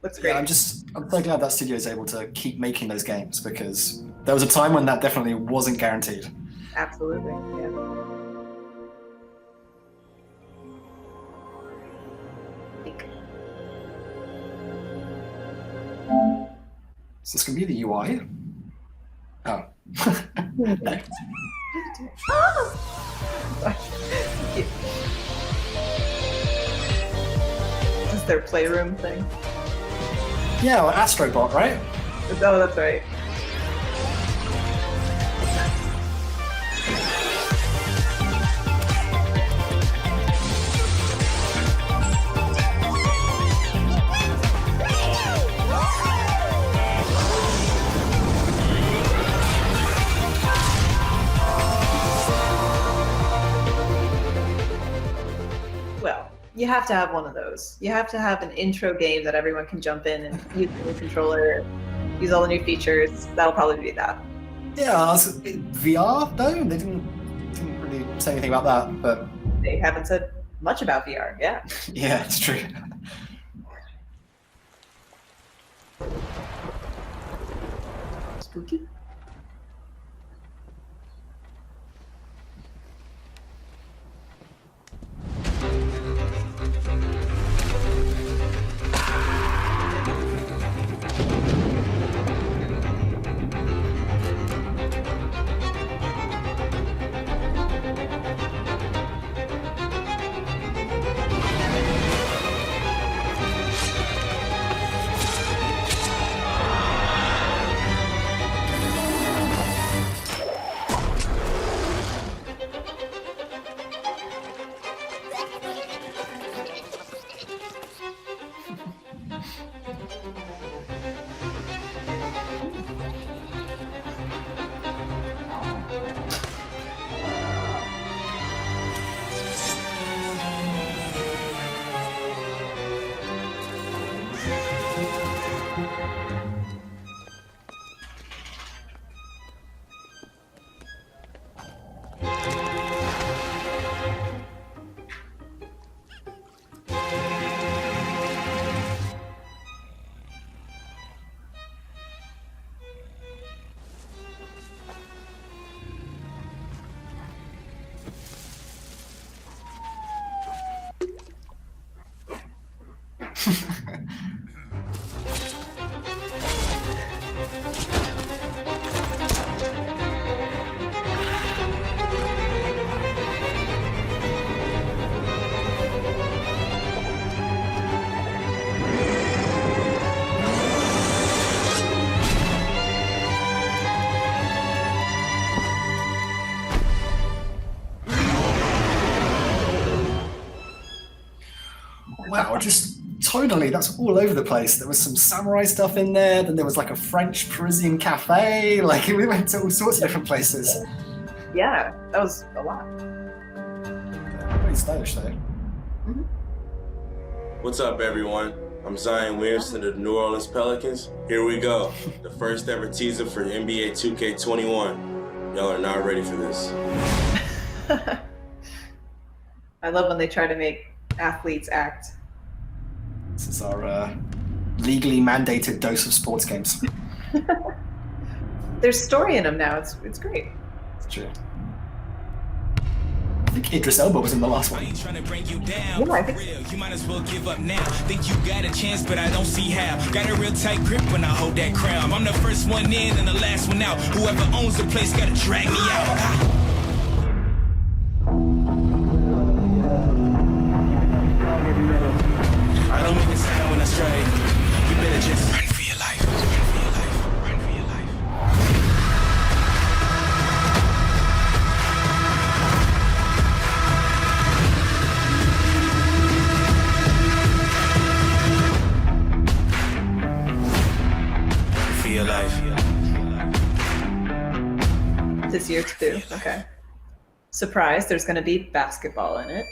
Looks great. Yeah, I'm so glad that studio is able to keep making those games because there was a time when that definitely wasn't guaranteed. Absolutely, yeah. Is this gonna be the UI? Oh. This is their playroom thing. Yeah, well, Astrobot, right? Oh, that's right. You have to have one of those. You have to have an intro game that everyone can jump in and use the new controller, use all the new features. That'll probably be that. Yeah, VR though? They didn't really say anything about that, but they haven't said much about VR. Yeah. Yeah, it's true. Spooky. Wow, just totally, that's all over the place. There was some samurai stuff in there, then there was like a French Parisian cafe, like we went to all sorts of different places. Yeah, that was a lot. Pretty stylish though. What's up, everyone? I'm Zion Williamson of the New Orleans Pelicans. Here we go. The first ever teaser for NBA 2K21. Y'all are not ready for this. I love when they try to make athletes act. This is our legally mandated dose of sports games. There's story in them now. It's great. It's true. I think Idris Elba was in the last one. Yeah, I think You might as well give up now. Think you got a chance, but I don't see how. Got a real tight grip when I hold that crown. I'm the first one in and the last one out. Whoever owns the place gotta drag me out. I don't make a sound when I stray. You better just run for your life. Run for your life. Run for your life. For your life. this year too. Okay. Surprise, there's going to be basketball in it.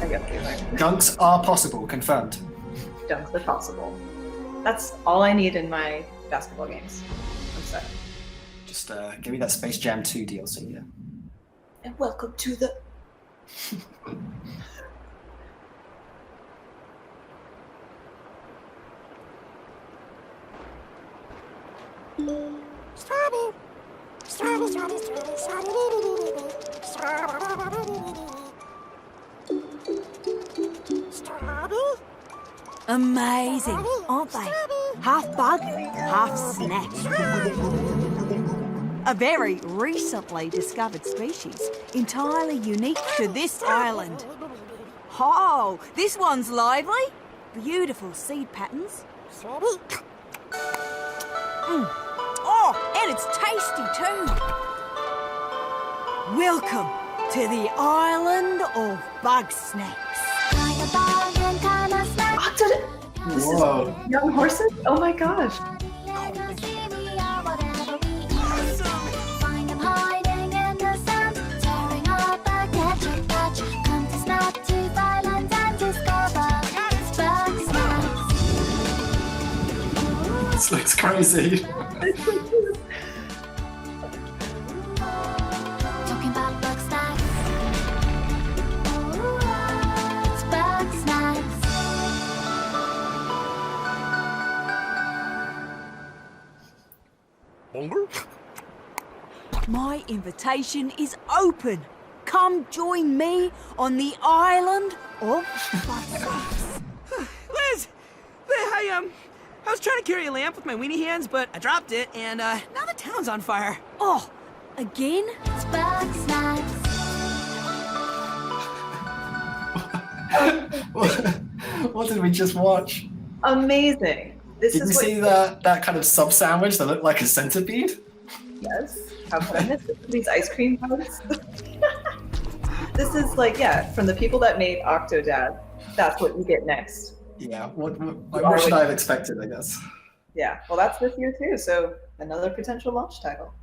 I got the Dunks are possible, confirmed. Dunks are possible. That's all I need in my basketball games. I'm sorry. Just give me that Space Jam 2 DLC, yeah. And welcome to the... Amazing, aren't they? Half bug, half snack. A very recently discovered species, entirely unique to this island. Oh, this one's lively. Beautiful seed patterns. Oh, and it's tasty too. Welcome to the island of bug snacks. This is young horses? Oh my gosh. This looks crazy. My invitation is open. Come join me on the island of bug snacks. Liz! I was trying to carry a lamp with my weenie hands, but I dropped it, and now the town's on fire. Oh, again? What did we just watch? Amazing. This Did is you what see that kind of sub sandwich that looked like a centipede? Yes. How could I miss it? These ice cream bugs. This is like, yeah, from the people that made Octodad. That's what you get next. Yeah. What should I have expected, I guess? Yeah. Well, that's this year too. So another potential launch title.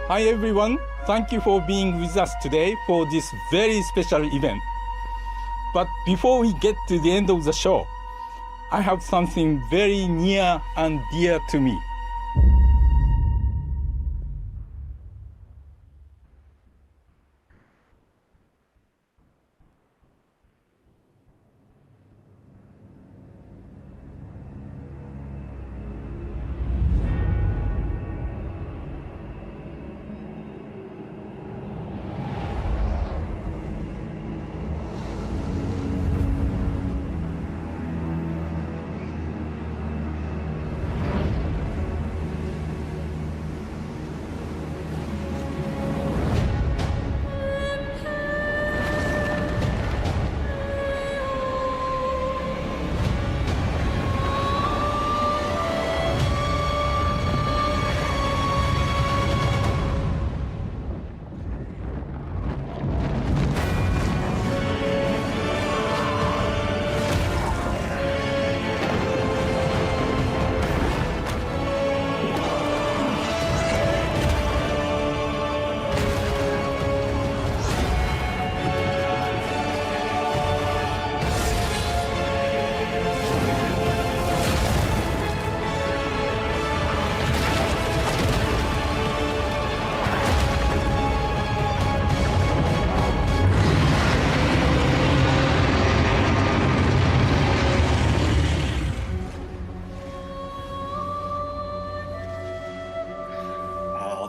Hi everyone, thank you for being with us today for this very special event. But before we get to the end of the show, I have something very near and dear to me.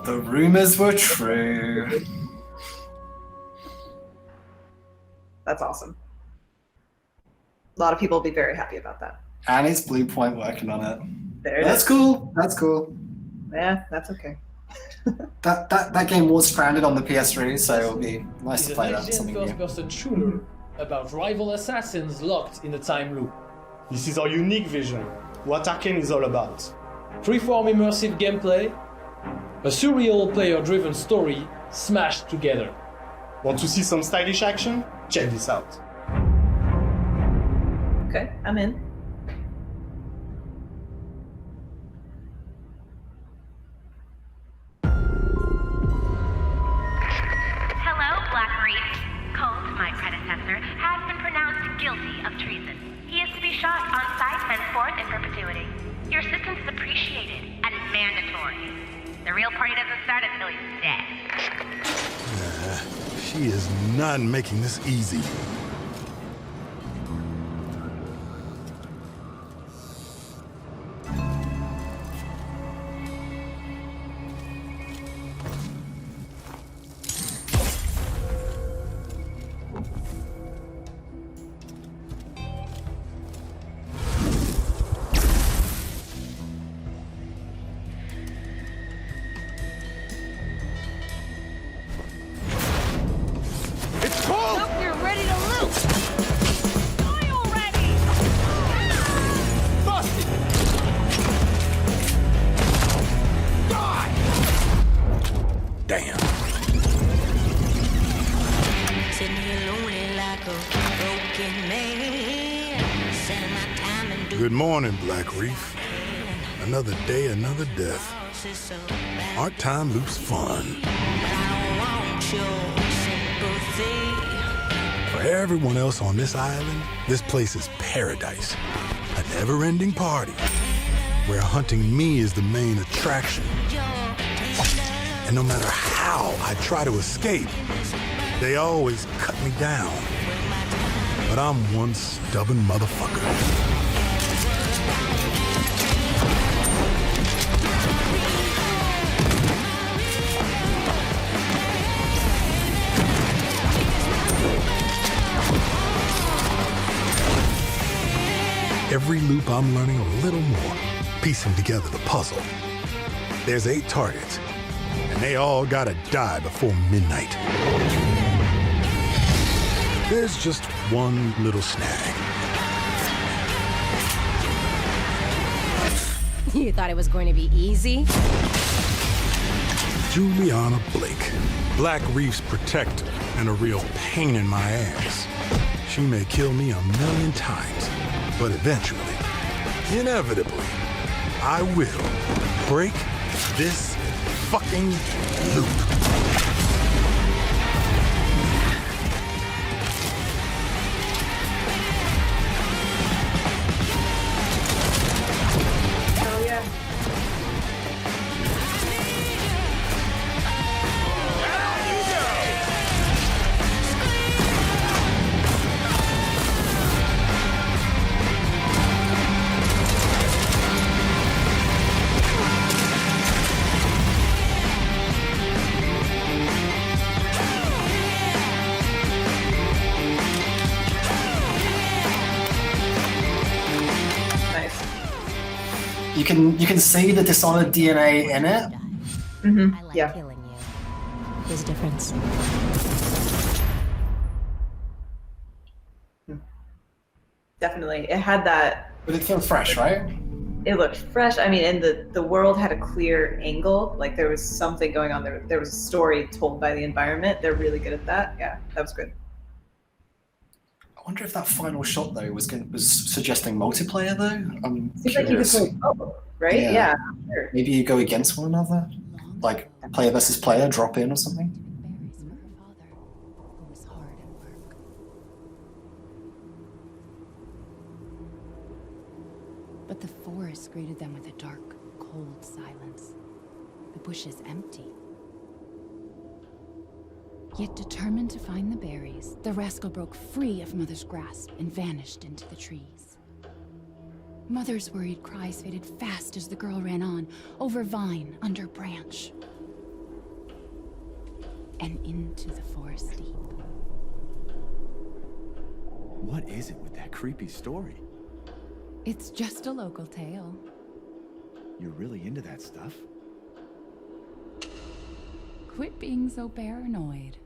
The rumors were true. That's awesome. A lot of people will be very happy about that. And it's Blue Point working on it. There it That's is. cool. That's cool. Yeah, that's okay. That game was stranded on the PS3, so it'll be nice to It's a play that. next-gen Something new. first-person shooter about rival assassins locked in a time loop. This is our unique vision, what Arkane is all about. Freeform immersive gameplay, a surreal player-driven story smashed together. Want to see some stylish action? Check this out. Okay, I'm in. Hello, Black Reef. Colt, my predecessor, has been pronounced guilty of treason. He is to be shot on sight henceforth in perpetuity. Your assistance is appreciated and mandatory. The real party doesn't start until he's dead. She is not making this easy. Good morning, Black Reef. Another day, another death. Aren't time loops fun? For everyone else on this island, this place is paradise. A never-ending party where hunting me is the main attraction. And no matter how I try to escape, they always cut me down. But I'm one stubborn motherfucker. Every loop I'm learning a little more, piecing together the puzzle. There's 8 targets, and they all gotta die before midnight. There's just one little snag. You thought it was going to be easy? Juliana Blake, Black Reef's protector and a real pain in my ass. She may kill me 1,000,000 times, but eventually, inevitably, I will break this fucking loop. can see the Dishonored DNA in it. Mm-hmm. I like killing you. There's a difference. Definitely. It had that. But it feels fresh, right? It looked fresh. I mean, and the world had a clear angle. Like there was something going on there. There was a story told by the environment. They're really good at that. Yeah, that was good. I wonder if that final shot though was suggesting multiplayer though. I'm Seems like you could curious. play both, right? Yeah. Sure. Maybe you go against one another, like player versus player, drop in or something. But the forest greeted them with a dark, cold silence. The bushes empty. Yet determined to find the berries, the rascal broke free of Mother's grasp and vanished into the trees. Mother's worried cries faded fast as the girl ran on, over vine, under branch, and into the forest deep. What is it with that creepy story? It's just a local tale. You're really into that stuff? Quit being so paranoid.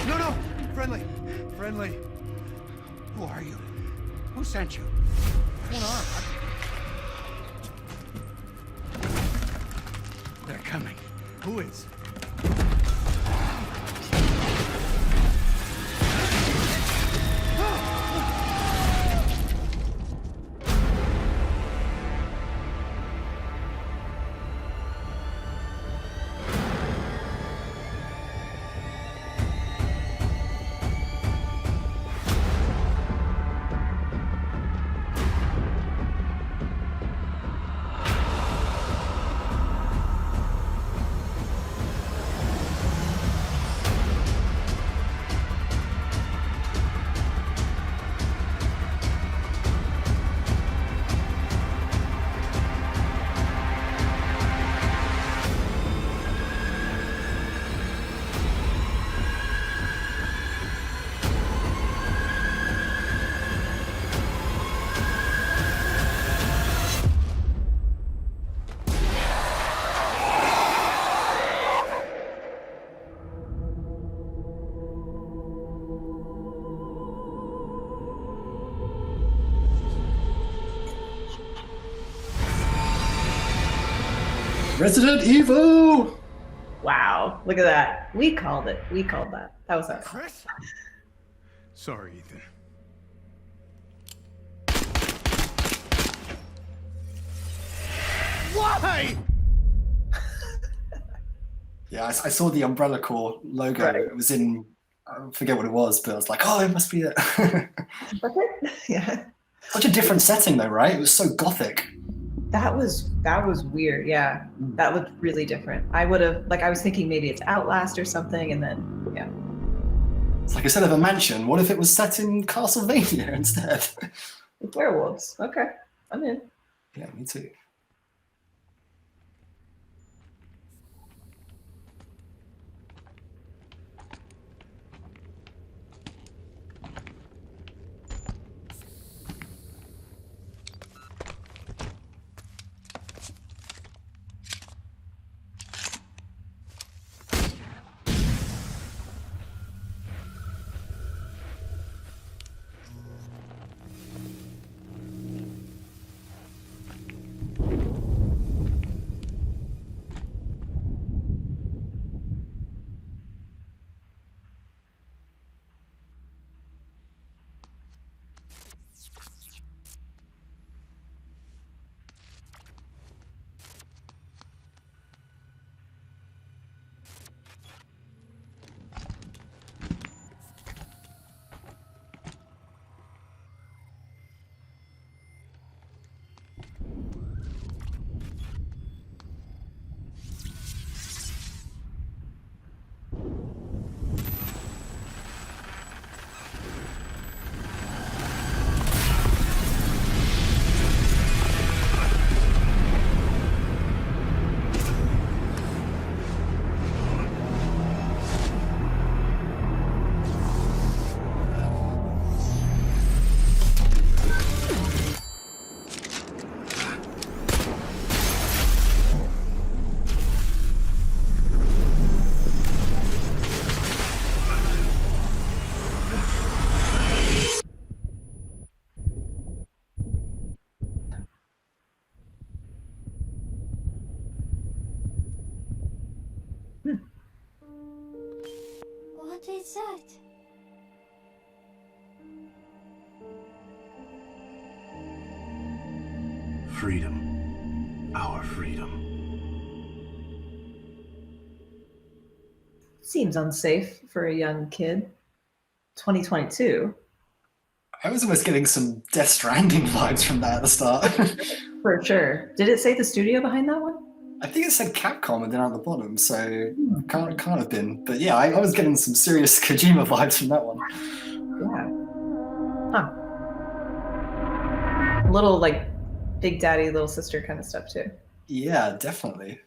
No! Friendly! Friendly! Who are you? Who sent you? What's going on? They're coming. Who is? Resident Evil! Wow, look at that. We called it. We called that. That was us. Chris? Sorry, Ethan. Why? Yeah, I saw the Umbrella Corps logo. Right. It was in, I forget what it was, but I was like, oh, it must be it. That's it? Yeah. Such a different setting though, right? It was so gothic. That was weird. Yeah. That looked really different. I would have, like, I was thinking maybe it's Outlast or something, and then, yeah. It's like instead of a mansion, what if it was set in Castlevania instead? With werewolves. Okay. I'm in. Yeah, me too. is that? Freedom. Our freedom. Seems unsafe for a young kid. 2022. I was almost getting some Death Stranding vibes from that at the start. For sure. Did it say the studio behind that one? I think it said Capcom and then on the bottom, so can't have been. But yeah, I was getting some serious Kojima vibes from that one. Yeah. Huh. A little like Big Daddy, Little Sister kind of stuff too. Yeah, definitely.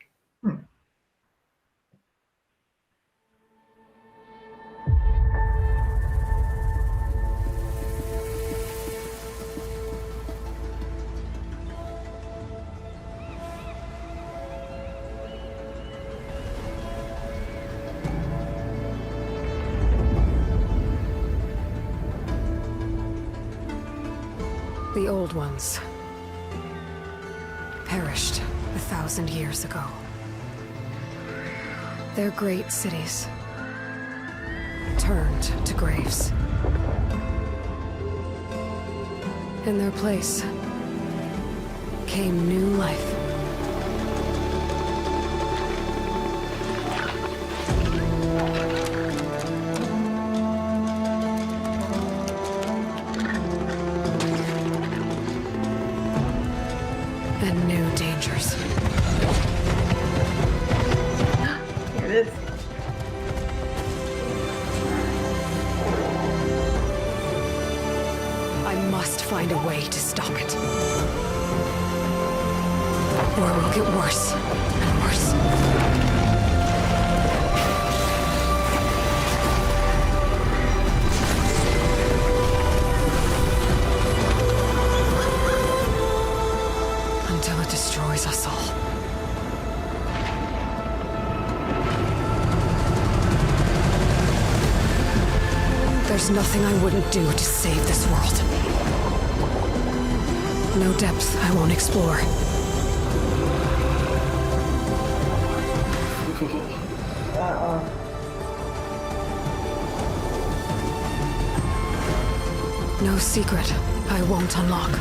The old ones perished 1,000 years ago. Their great cities turned to graves. In their place came new life. And new dangers. Here it is. I must find a way to stop it. Or it will get worse and worse. Until it destroys us all. There's nothing I wouldn't do to save this world. No depth I won't explore. No secret I won't unlock.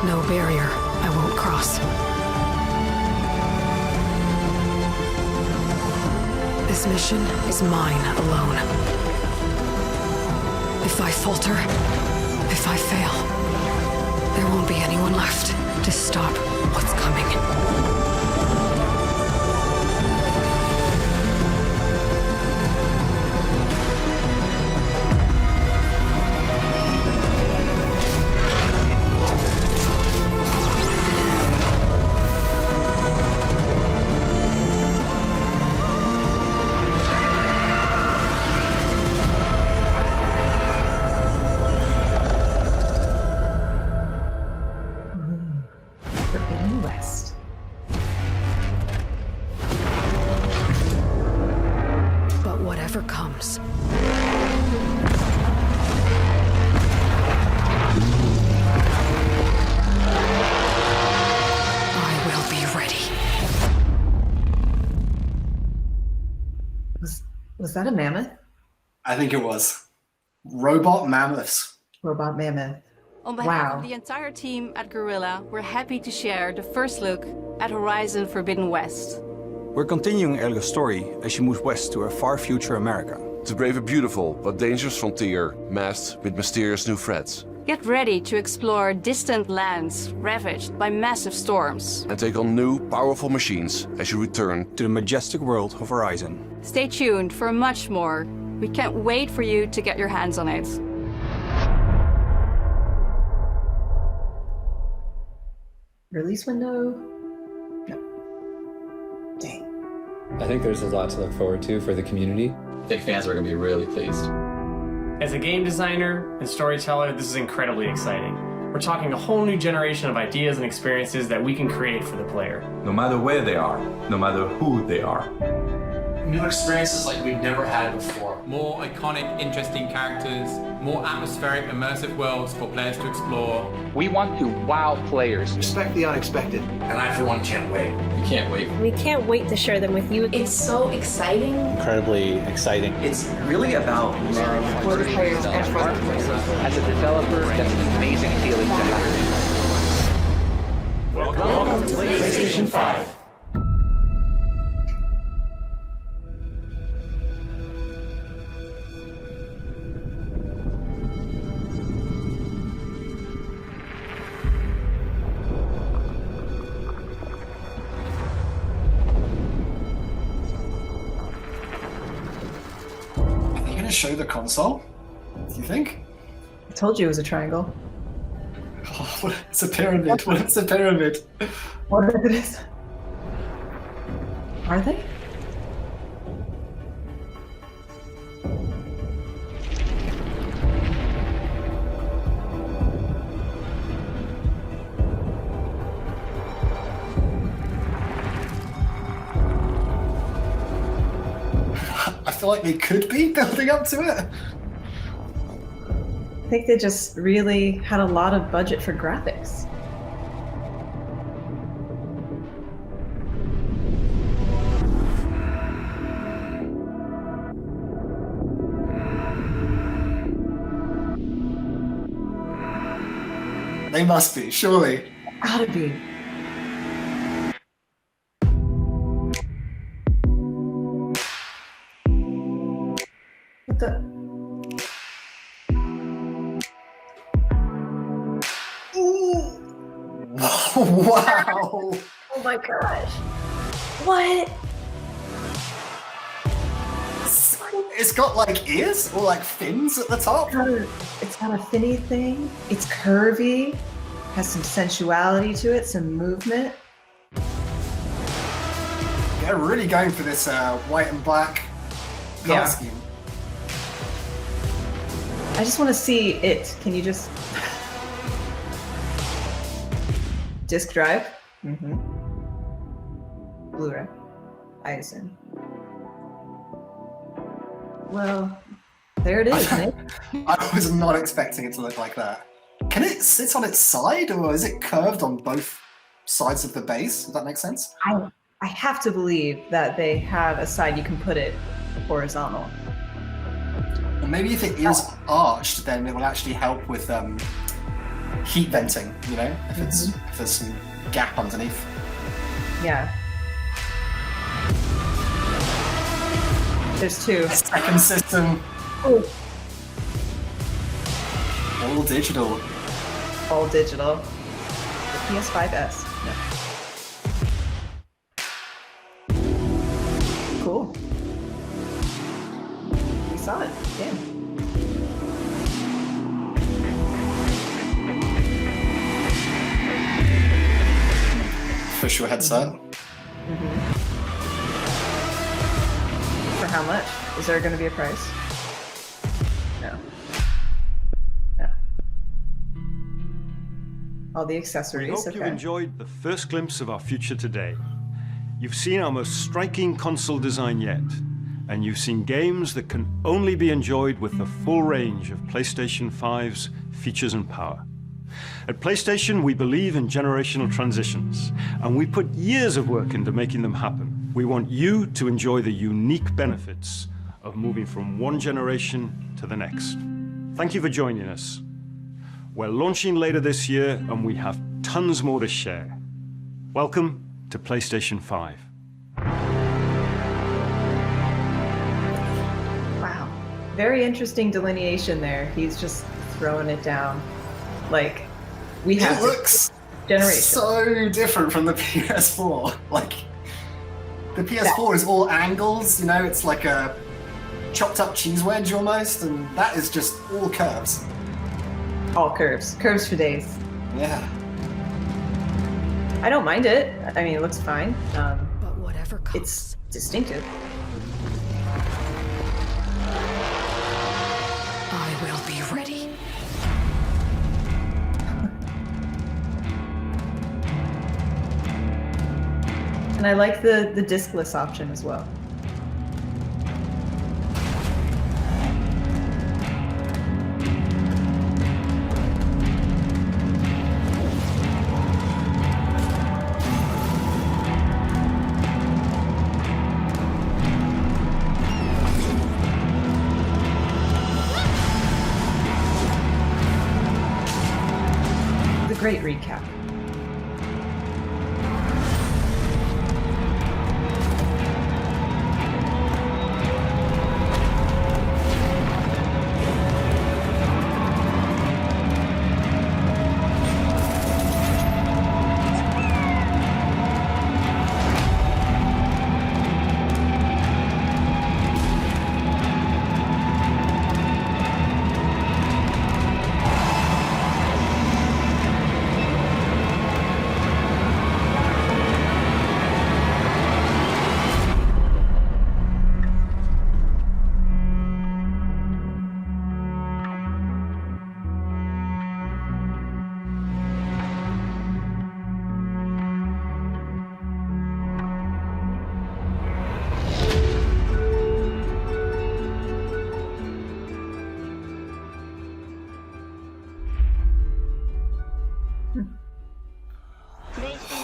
No barrier I won't cross. This mission is mine alone. If I falter, if I fail, there won't be anyone left to stop what's coming. Forbidden West. But whatever comes, I will be ready. Was that a mammoth? I think it was. Robot mammoths. Robot mammoth. On behalf Wow. of the entire team at Guerrilla, we're happy to share the first look at Horizon Forbidden West. We're continuing Elga's story as she moves west to a far future America. To brave a beautiful but dangerous frontier, masked with mysterious new threats. Get ready to explore distant lands ravaged by massive storms. And take on new, powerful machines as you return to the majestic world of Horizon. Stay tuned for much more. We can't wait for you to get your hands on it. Release window? No. Dang. I think there's a lot to look forward to for the community. I think fans are going to be really pleased. As a game designer and storyteller, this is incredibly exciting. We're talking a whole new generation of ideas and experiences that we can create for the player. No matter where they are, no matter who they are. New experiences like we've never had before. More iconic, interesting characters, more atmospheric, immersive worlds for players to explore. We want to wow players. Respect the unexpected. And I, for one, can't wait. We can't wait. We can't wait to share them with you. It's so exciting. Incredibly exciting. It's really about love For the players and for the players. As a developer, that's an amazing feeling to have. Welcome to PlayStation 5. Show the console? Do you think? I told you it was a triangle. Oh, it's a pyramid. What's a pyramid? What if it is? Are they? I feel like they could be building up to it. I think they just really had a lot of budget for graphics. They must be, surely. Gotta be. What the? Ooh. Wow! Oh my gosh. What? It's got like ears or like fins at the top. It's got a finny thing. It's curvy. Has some sensuality to it, some movement. They're really going for this white and black color scheme. I just want to see it. Can you just... Disk drive? Mm-hmm. Blu-ray, I assume. Well, there it is, Nick. I was not expecting it to look like that. Can it sit on its side, or is it curved on both sides of the base? Does that make sense? I have to believe that they have a side you can put it horizontal. Or maybe if it is arched, then it will actually help with heat venting, you know? If if there's some gap underneath. Yeah. There's two. Second system. Oh. All digital. All digital. The PS5S. No. Cool. We saw it. Yeah. Official headset. For how much? Is there going to be a price? No. All the accessories. We hope you enjoyed the first glimpse of our future today. You've seen our most striking console design yet, and you've seen games that can only be enjoyed with the full range of PlayStation 5's features and power. At PlayStation, we believe in generational transitions, and we put years of work into making them happen. We want you to enjoy the unique benefits of moving from one generation to the next. Thank you for joining us. We're launching later this year, and we have tons more to share. Welcome to PlayStation 5. Wow. Very interesting delineation there. He's just throwing it down. Like, we have It looks generation. so different from the PS4. Like, the PS4 is all angles, you know, it's like a chopped up cheese wedge almost, and that is just all curves. All curves. Curves for days. Yeah. I don't mind it. I mean, it looks fine. But whatever comes. It's distinctive. I will be ready. And I like the discless option as well. great recap.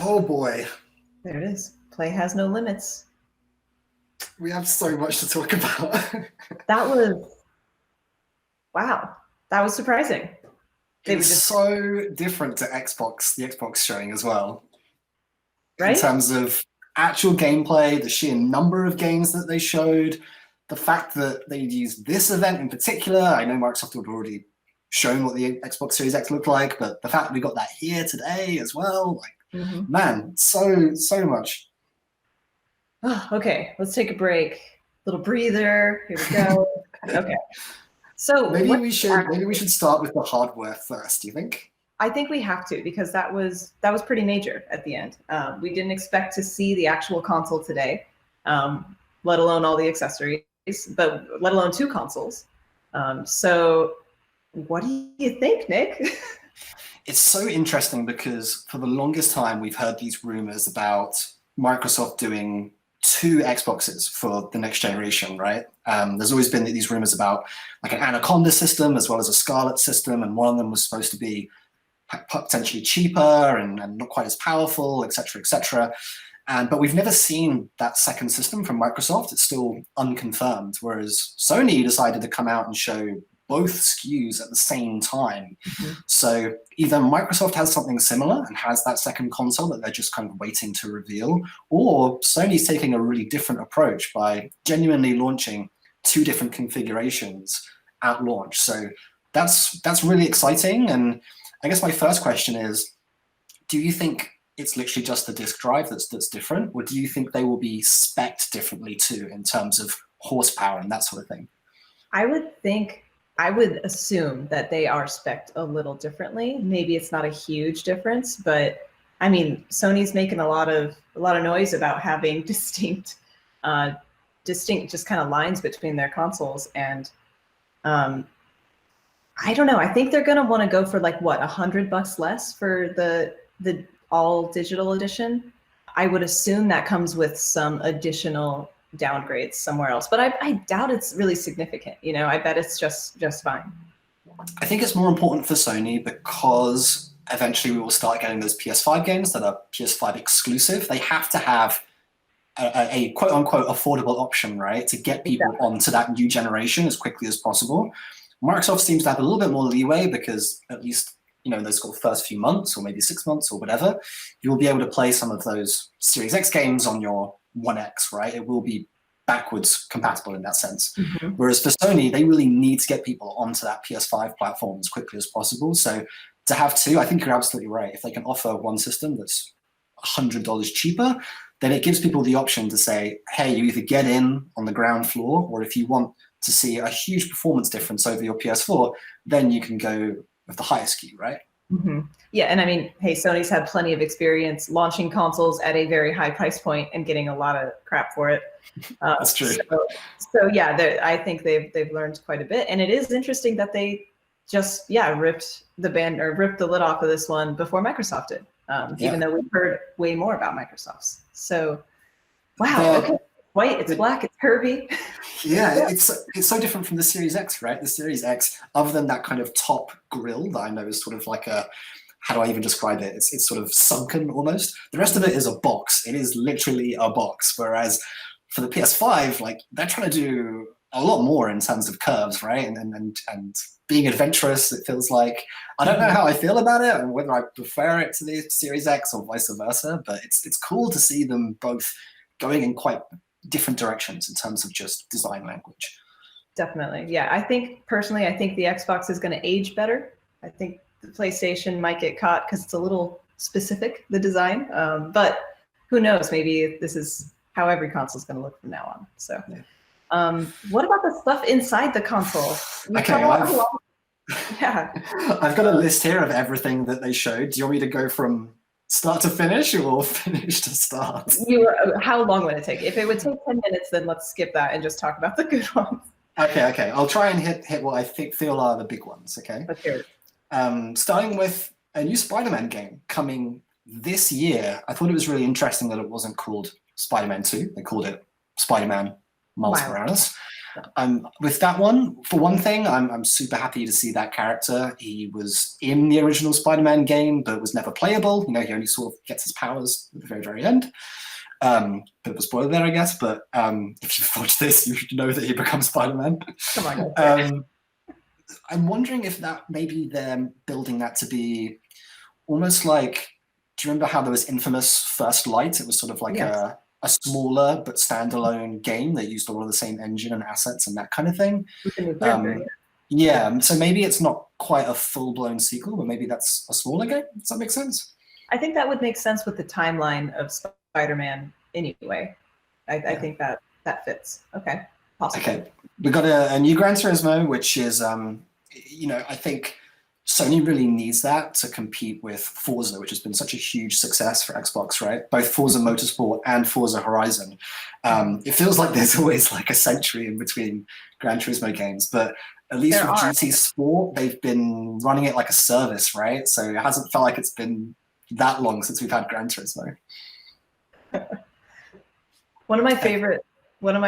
Oh boy. There it is. Play has no limits. We have so much to talk about. That was, wow. That was surprising. It was so different to Xbox, the Xbox showing as well. Right? In terms of actual gameplay, the sheer number of games that they showed, the fact that they'd used this event in particular. I know Microsoft had already shown what the Xbox Series X looked like, but the fact that we got that here today as well, like, man, so much. Oh, okay, let's take a break. Little breather. Here we go. Okay. So maybe we should start with the hardware first. Do you think? I think we have to, because that was pretty major at the end. We didn't expect to see the actual console today, let alone all the accessories, but let alone 2 consoles. So what do you think, Nick? It's so interesting because for the longest time we've heard these rumors about Microsoft doing 2 Xboxes for the next generation, right? There's always been these rumors about like an Anaconda system as well as a Scarlet system, and one of them was supposed to be potentially cheaper and not quite as powerful, etc., etc. But we've never seen that second system from Microsoft. It's still unconfirmed, whereas Sony decided to come out and show both SKUs at the same time. So either Microsoft has something similar and has that second console that they're just kind of waiting to reveal, or Sony's taking a really different approach by genuinely launching 2 different configurations at launch. So that's really exciting. And I guess my first question is, do you think it's literally just the disk drive that's different, or do you think they will be spec'd differently too in terms of horsepower and that sort of thing? I would assume that they are spec'd a little differently. Maybe it's not a huge difference, but I mean, Sony's making a lot of noise about having distinct just kind of lines between their consoles, and I don't know. I think they're gonna want to go for like what, $100 less for the all digital edition. I would assume that comes with some additional downgrades somewhere else, but I doubt it's really significant. You know, I bet it's just fine. I think it's more important for Sony because eventually we will start getting those PS5 games that are PS5 exclusive. They have to have a quote unquote affordable option, right, to get people onto that new generation as quickly as possible. Microsoft seems to have a little bit more leeway because at least, you know, those first few months or maybe 6 months or whatever, you'll be able to play some of those Series X games on your One X, right? It will be backwards compatible in that sense. Whereas for Sony, they really need to get people onto that PS5 platform as quickly as possible. So to have 2, I think you're absolutely right. If they can offer one system that's $100 cheaper, then it gives people the option to say, hey, you either get in on the ground floor, or if you want to see a huge performance difference over your PS4, then you can go with the higher SKU, right? Yeah, and I mean, hey, Sony's had plenty of experience launching consoles at a very high price point and getting a lot of crap for it. That's true. So yeah, I think they've learned quite a bit, and it is interesting that they just ripped the lid off of this one before Microsoft did, even though we've heard way more about Microsoft's. So, wow, okay, white, it's black, it's curvy. Yeah, it's so different from the Series X, right? The Series X, other than that kind of top grille that I know is sort of like a, how do I even describe it? It's sort of sunken almost. The rest of it is a box. It is literally a box. Whereas for the PS5, like they're trying to do a lot more in terms of curves, right? And being adventurous, it feels like. I don't know how I feel about it and whether I prefer it to the Series X or vice versa, but it's cool to see them both going in quite different directions in terms of just design language. Definitely. Yeah, I think personally, I think the Xbox is going to age better. I think the PlayStation might get caught because it's a little specific, the design. But who knows? Maybe this is how every console is going to look from now on. So, what about the stuff inside the console? Okay, yeah. I've got a list here of everything that they showed. Do you want me to go from start to finish or finish to start? How long would it take? If it would take 10 minutes, then let's skip that and just talk about the good ones. Okay. I'll try and hit what I feel are the big ones, okay? Let's hear it. Starting with a new Spider-Man game coming this year. I thought it was really interesting that it wasn't called Spider-Man 2. They called it Spider-Man Miles Morales. With that one, for one thing, I'm super happy to see that character. He was in the original Spider-Man game, but was never playable. You know, he only sort of gets his powers at the very, very end. Bit of a spoiler there, I guess, but if you've watched this, you know that he becomes Spider-Man. Come on. I'm wondering if that maybe they're building that to be almost like, do you remember how there was Infamous First Light? It was sort of like a smaller but standalone game that used a lot of the same engine and assets and that kind of thing. Yeah, so maybe it's not quite a full-blown sequel, but maybe that's a smaller game. Does that make sense? I think that would make sense with the timeline of Spider-Man anyway. I think that fits. Okay, possible. Okay, we got a new Gran Turismo, which is, I think Sony really needs that to compete with Forza, which has been such a huge success for Xbox, right? Both Forza Motorsport and Forza Horizon. It feels like there's always like a century in between Gran Turismo games, but at least with GT Sport, they've been running it like a service, right? So it hasn't felt like it's been that long since we've had Gran Turismo. One of my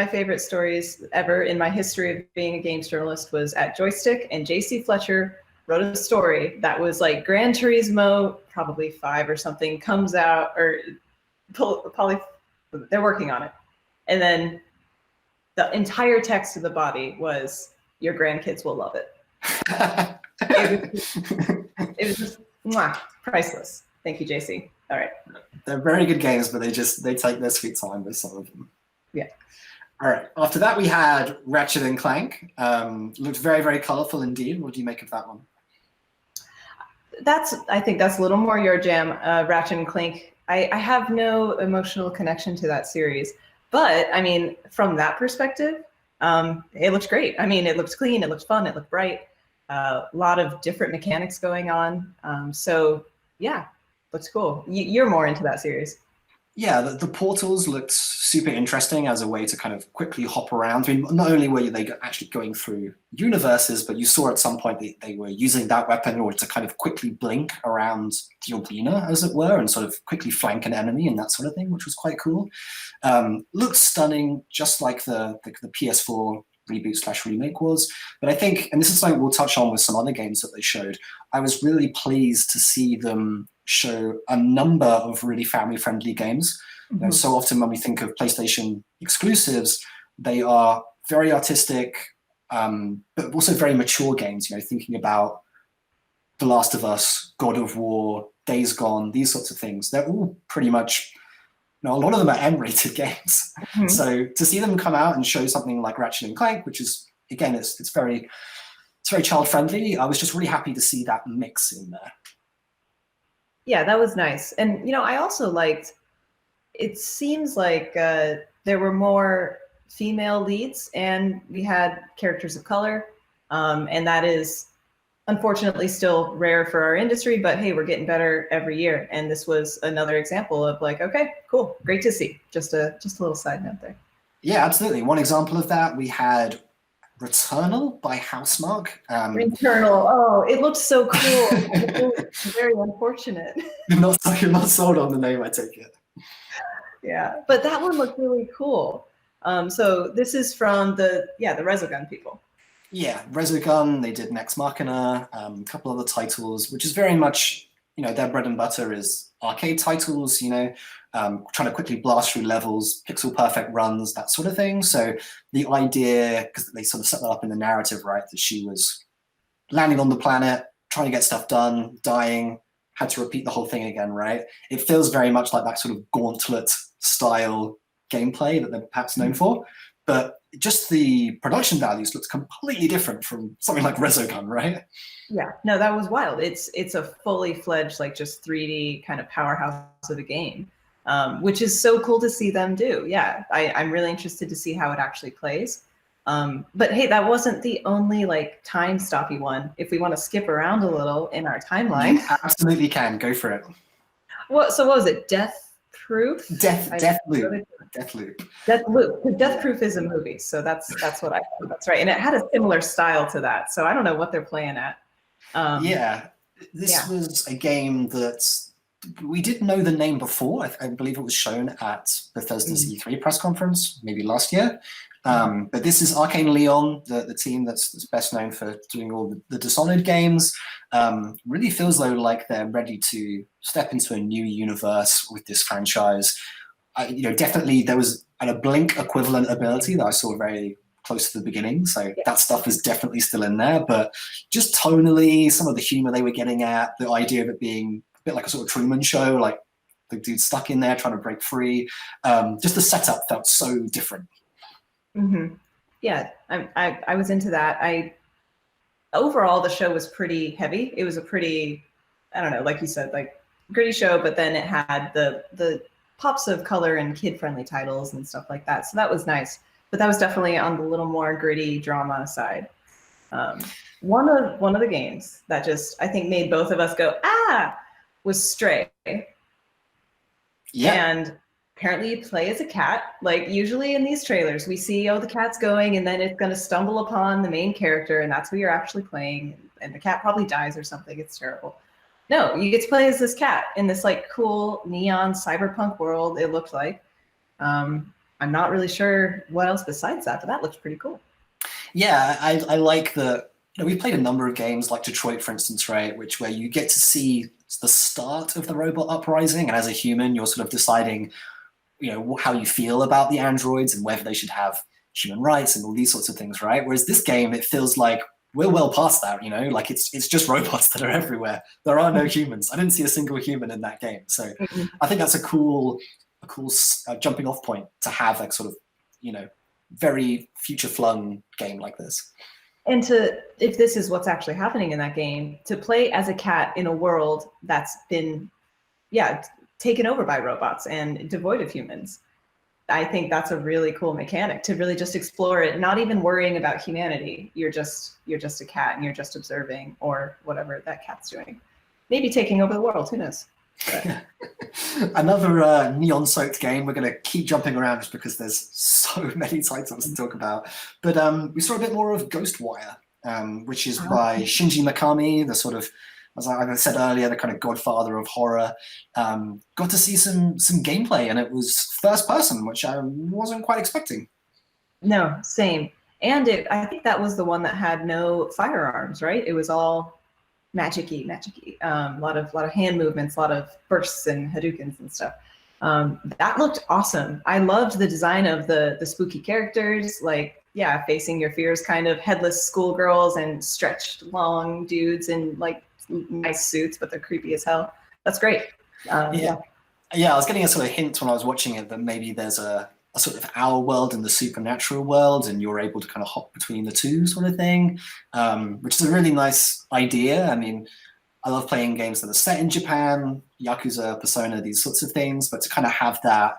favorite stories ever in my history of being a games journalist was at Joystick, and JC Fletcher wrote a story that was like Gran Turismo, probably 5 or something, comes out, or they're working on it. And then the entire text of the body was, your grandkids will love it. It was just priceless. Thank you, JC. All right. They're very good games, but they take their sweet time with some of them. Yeah. All right. After that, we had Ratchet and Clank. Looked very, very colorful indeed. What do you make of that one? I think that's a little more your jam, Ratchet and Clank. I have no emotional connection to that series, but I mean, from that perspective, it looks great. I mean, it looks clean, it looks fun, it looked bright. A lot of different mechanics going on. So yeah, looks cool. You're more into that series. Yeah, the portals looked super interesting as a way to kind of quickly hop around. I mean, not only were they actually going through universes, but you saw at some point they were using that weapon in order to kind of quickly blink around the arena, as it were, and sort of quickly flank an enemy and that sort of thing, which was quite cool. Looked stunning, just like the PS4 reboot/remake was. But I think, and this is something we'll touch on with some other games that they showed, I was really pleased to see them show a number of really family-friendly games. You know, so often when we think of PlayStation exclusives, they are very artistic, but also very mature games. You know, thinking about The Last of Us, God of War, Days Gone, these sorts of things. They're all pretty much, a lot of them are M-rated games. So to see them come out and show something like Ratchet and Clank, which is, again, it's very child-friendly. I was just really happy to see that mix in there. Yeah, that was nice. And, I also liked, it seems like there were more female leads and we had characters of color. And that is unfortunately still rare for our industry, but hey, we're getting better every year. And this was another example of like, okay, cool, great to see. Just a little side note there. Yeah, absolutely. One example of that, we had Returnal by Housemarque. Returnal, oh, it looks so cool. Very unfortunate. You're not sold on the name, I take it. Yeah, but that one looked really cool. So this is from the Resogun people. Yeah, Resogun, they did Nex Machina, a couple other titles, which is very much, their bread and butter is arcade titles, trying to quickly blast through levels, pixel perfect runs, that sort of thing. So the idea, because they sort of set that up in the narrative, right, that she was landing on the planet, trying to get stuff done, dying, had to repeat the whole thing again, right? It feels very much like that sort of Gauntlet style gameplay that they're perhaps known for. But just the production values looks completely different from something like Resogun, right? Yeah, no, that was wild. It's a fully fledged, like, just 3D kind of powerhouse of a game, which is so cool to see them do. Yeah, I'm really interested to see how it actually plays. But hey, that wasn't the only like time stoppy one. If we want to skip around a little in our timeline, you absolutely can go for it. What was it? Death Proof? Deathloop. Deathloop. Death Proof is a movie, so that's what I thought. That's right, and it had a similar style to that. So I don't know what they're playing at. This was a game that we didn't know the name before. I believe it was shown at Bethesda's E3 press conference, maybe last year. But this is Arcane Leon, the team that's best known for doing all the Dishonored games. Really feels though like they're ready to step into a new universe with this franchise. Definitely there was a Blink equivalent ability that I saw very close to the beginning, so that stuff is definitely still in there. But just tonally, some of the humor they were getting at, the idea of it being a bit like a sort of Truman Show, like the dude stuck in there trying to break free. Just the setup felt so different. Mm-hmm. Yeah, I was into that. Overall, the show was pretty heavy. It was a pretty, I don't know, like you said, like gritty show, but then it had the pops of color and kid-friendly titles and stuff like that. So that was nice. But that was definitely on the little more gritty drama side. One of the games that just, I think, made both of us go, was Stray. Yeah. And apparently you play as a cat. Like usually in these trailers, we see, the cat's going and then it's going to stumble upon the main character and that's who you're actually playing. And the cat probably dies or something. It's terrible. No, you get to play as this cat in this like cool neon cyberpunk world, it looked like. I'm not really sure what else besides that, but that looks pretty cool. Yeah, I like the, we've played a number of games like Detroit, for instance, right, where you get to see the start of the robot uprising, and as a human, you're sort of deciding, how you feel about the androids and whether they should have human rights and all these sorts of things, right? Whereas this game, it feels like we're well past that, like it's just robots that are everywhere. There are no humans. I didn't see a single human in that game. So I think that's a cool jumping off point to have that sort of, very future flung game like this. And if this is what's actually happening in that game, to play as a cat in a world that's been, taken over by robots and devoid of humans. I think that's a really cool mechanic to really just explore it, not even worrying about humanity. You're just a cat and you're just observing or whatever that cat's doing. Maybe taking over the world, who knows? Another neon-soaked game. We're going to keep jumping around just because there's so many titles to talk about. But we saw a bit more of Ghostwire, which is by Shinji Mikami, the sort of, as I said earlier, the kind of godfather of horror. Got to see some gameplay, and it was first person, which I wasn't quite expecting. No, same. And I think that was the one that had no firearms, right? It was all magic-y. A lot of hand movements, a lot of bursts and Hadoukens and stuff. That looked awesome. I loved the design of the spooky characters, facing your fears, kind of headless schoolgirls and stretched long dudes in like nice suits, but they're creepy as hell. That's great. Yeah, I was getting a sort of hint when I was watching it that maybe there's a sort of our world and the supernatural world, and you're able to kind of hop between the two sort of thing, which is a really nice idea. I mean, I love playing games that are set in Japan, Yakuza, Persona, these sorts of things, but to kind of have that,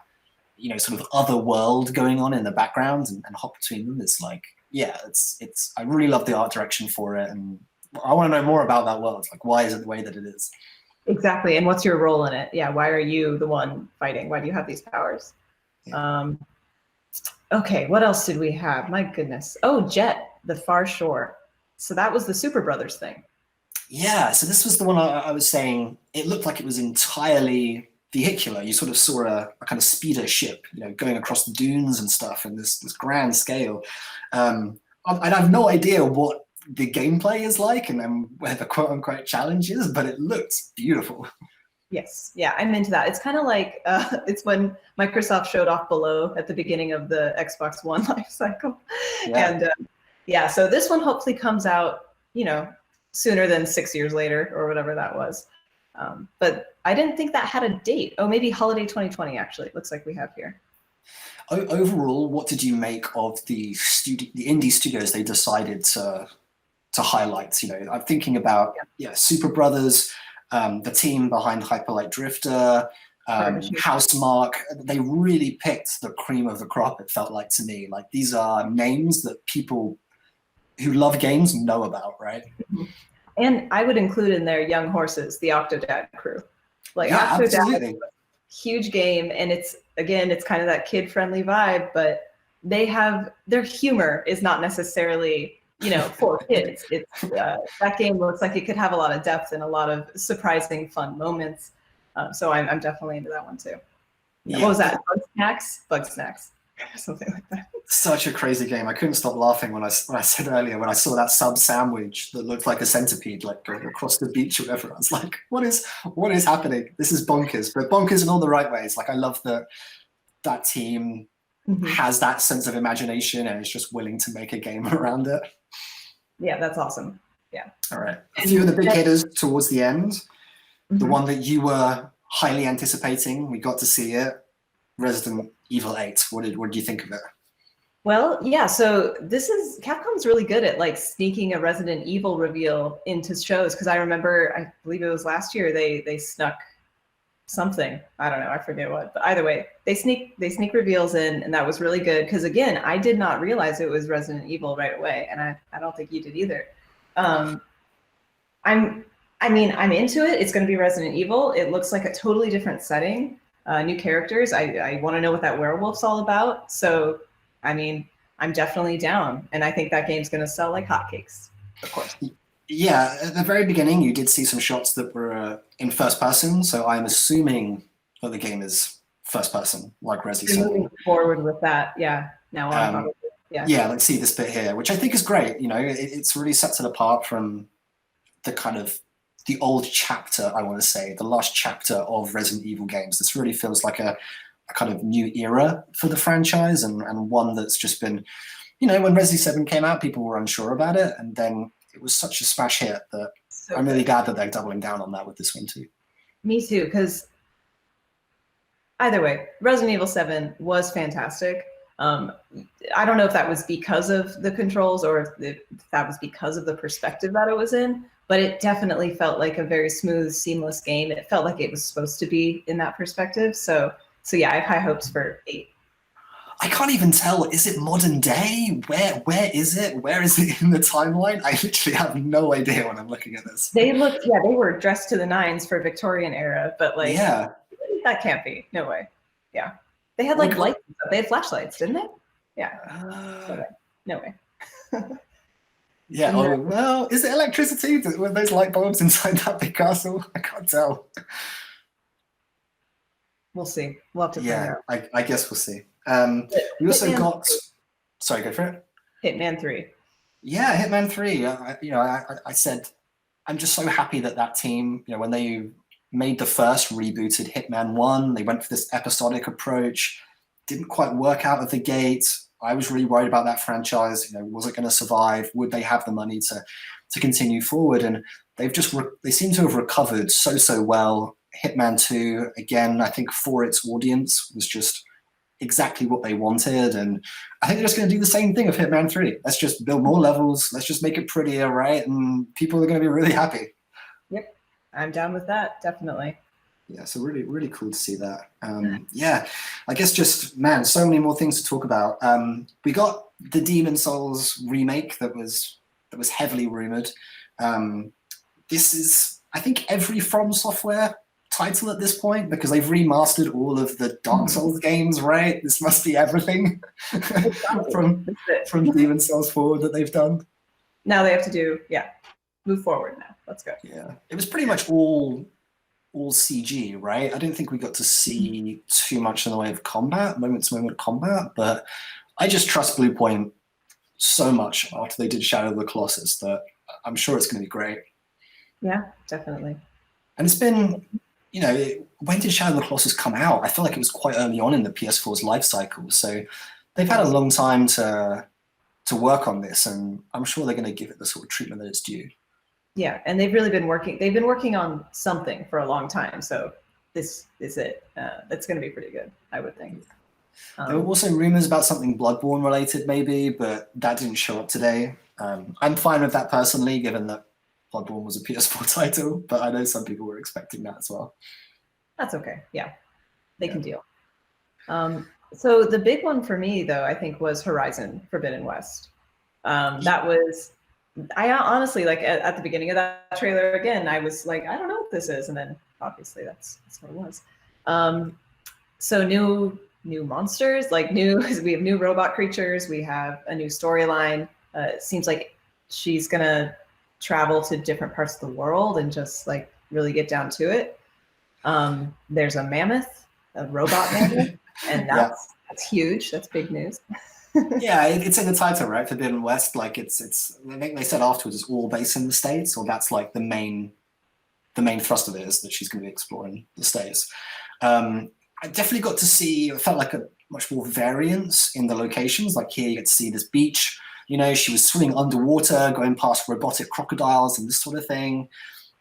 sort of other world going on in the background and hop between them, it's like, I really love the art direction for it, and I want to know more about that world. Like, why is it the way that it is? Exactly, and what's your role in it? Yeah, why are you the one fighting? Why do you have these powers? Yeah. Okay, what else did we have? My goodness. Oh, Jet, The Far Shore. So that was the Super Brothers thing. Yeah, so this was the one I was saying, it looked like it was entirely vehicular. You sort of saw a kind of speeder ship, going across the dunes and stuff in this grand scale. And I have no idea what the gameplay is like and where the quote-unquote challenge is, but it looked beautiful. Yes, yeah, I'm into that. It's kind of like it's when Microsoft showed off Below at the beginning of the Xbox One life cycle, and yeah, so this one hopefully comes out, sooner than 6 years later or whatever that was. But I didn't think that had a date. Oh, maybe holiday 2020. Actually, it looks like we have here. Overall, what did you make of the indie studios they decided to highlight? I'm thinking about Super Brothers. The team behind Hyper Light Drifter, Housemarque, they really picked the cream of the crop, it felt like to me. Like, these are names that people who love games know about, right? And I would include in there Young Horses, the Octodad crew. Like, Octodad is a huge game, and it's kind of that kid-friendly vibe, but their humor is not necessarily for kids. It's that game looks like it could have a lot of depth and a lot of surprising, fun moments. So I'm definitely into that one too. Yeah. What was that? Bug Snacks, something like that. Such a crazy game. I couldn't stop laughing when I said earlier when I saw that sub sandwich that looked like a centipede, like going across the beach or whatever. I was like, what is happening? This is bonkers, but bonkers in all the right ways. Like, I love that team has that sense of imagination and is just willing to make a game around it. Yeah, that's awesome. Yeah. All right. A few of the big hitters towards the end. The one that you were highly anticipating, we got to see it, Resident Evil 8. What did you think of it? Well, yeah, so Capcom's really good at like sneaking a Resident Evil reveal into shows, because I remember, I believe it was last year, they snuck something. I don't know, I forget what, but either way, they sneak reveals in, and that was really good, because again, I did not realize it was Resident Evil right away, and I don't think you did either. I'm into it. It's going to be Resident Evil. It looks like a totally different setting, new characters. I want to know what that werewolf's all about. So, I'm definitely down, and I think that game's going to sell like hotcakes, of course. Yeah, at the very beginning, you did see some shots that were in first person, so I'm assuming that the game is first person, like Resident Evil. Moving forward with that, yeah. Now on, yeah, let's see this bit here, which I think is great. It's really sets it apart from the old chapter, I want to say, the last chapter of Resident Evil games. This really feels like a kind of new era for the franchise, and one that's just been, when Resident 7 came out, people were unsure about it, and then it was such a smash hit that I'm really glad that they're doubling down on that with this one too. Me too, because either way, Resident Evil 7 was fantastic. I don't know if that was because of the controls or if that was because of the perspective that it was in, but it definitely felt like a very smooth, seamless game. It felt like it was supposed to be in that perspective. So yeah, I have high hopes for 8. I can't even tell. Is it modern day? Where is it? Where is it in the timeline? I literally have no idea when I'm looking at this. They were dressed to the nines for Victorian era, but that can't be. No way. Yeah. They had lights and stuff. They had flashlights, didn't they? Yeah. No way. Yeah. Oh, well, is it electricity? Were those light bulbs inside that big castle? I can't tell. We'll see. We'll have to find out. I guess we'll see. We also got. Sorry, go for it. Hitman 3. Yeah, Hitman 3. I said I'm just so happy that team. When they made the first rebooted Hitman 1, they went for this episodic approach. Didn't quite work out of the gate. I was really worried about that franchise. Was it going to survive? Would they have the money to continue forward? And they seem to have recovered so well. Hitman 2, again, I think for its audience was just exactly what they wanted, and I think they're just going to do the same thing with Hitman 3. Let's just build more levels. Let's just make it prettier, right? And people are going to be really happy. Yep, I'm down with that, definitely. Yeah, so really, really cool to see that. Yeah, I guess just, man, so many more things to talk about. We got the Demon Souls remake that was heavily rumored. This is, I think, every From Software title at this point, because they've remastered all of the Dark Souls games, right? This must be everything from Demon Souls forward that they've done. Now they have to move forward now. Let's go. Yeah, it was pretty much all CG, right? I don't think we got to see too much in the way of combat, moment-to-moment combat, but I just trust Bluepoint so much after they did Shadow of the Colossus that I'm sure it's going to be great. Yeah, definitely. And it's been you know, when did Shadow of the Colossus come out? I feel like it was quite early on in the PS4's life cycle. So they've had a long time to work on this, and I'm sure they're going to give it the sort of treatment that it's due. Yeah, and they've really been working. They've been working on something for a long time. So this is it. That's going to be pretty good, I would think. There were also rumors about something Bloodborne related, maybe, but that didn't show up today. I'm fine with that personally, given that Bloodborne was a PS4 title, but I know some people were expecting that as well. That's okay. Yeah, they can deal. So the big one for me, though, I think was Horizon Forbidden West. That was, I honestly, like at the beginning of that trailer, again, I was like, I don't know what this is. And then obviously that's what it was. So new monsters, like we have new robot creatures. We have a new storyline. It seems like she's going to travel to different parts of the world and just like really get down to it. There's a mammoth, a robot mammoth, and that's huge. That's big news. Yeah, it's in the title, right? Forbidden West. Like it's. I think they said afterwards it's all based in the States, or that's like the main thrust of it is that she's going to be exploring the States. I definitely got to see. It felt like a much more variance in the locations. Like here, you get to see this beach. You know, she was swimming underwater, going past robotic crocodiles and this sort of thing.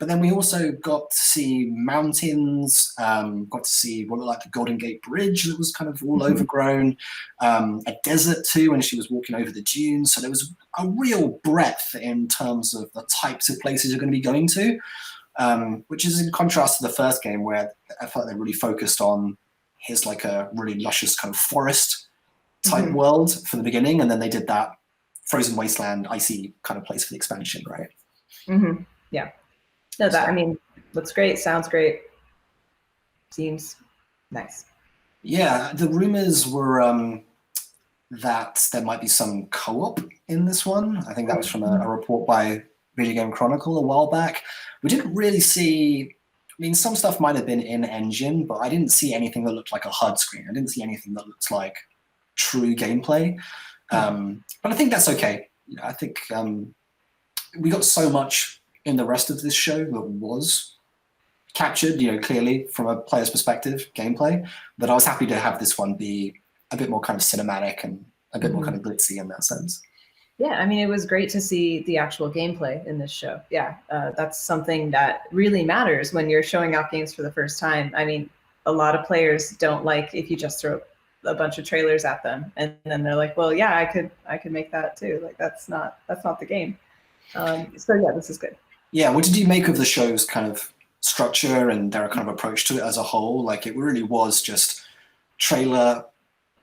But then we also got to see mountains, got to see what looked like the Golden Gate Bridge that was kind of all overgrown, a desert too when she was walking over the dunes. So there was a real breadth in terms of the types of places you're going to be going to, which is in contrast to the first game where I felt they really focused on here's like a really luscious kind of forest type world for the beginning. And then they did that frozen wasteland, icy kind of place for the expansion, right? Mm-hmm. Yeah. No, that, I mean, looks great, sounds great, seems nice. Yeah, the rumors were that there might be some co-op in this one. I think that was from a report by Video Game Chronicle a while back. We didn't really see, I mean, some stuff might have been in-engine, but I didn't see anything that looked like a HUD screen. I didn't see anything that looked like true gameplay. But I think that's okay. You know, I think we got so much in the rest of this show that was captured, you know, clearly from a player's perspective, gameplay, that I was happy to have this one be a bit more kind of cinematic and a bit more kind of glitzy in that sense. Yeah, I mean, it was great to see the actual gameplay in this show. Yeah, that's something that really matters when you're showing off games for the first time. I mean, a lot of players don't like if you just throw a bunch of trailers at them and then they're like, well, yeah, I could make that too. Like that's not the game. So yeah, this is good. Yeah, what did you make of the show's kind of structure and their kind of approach to it as a whole? Like it really was just trailer,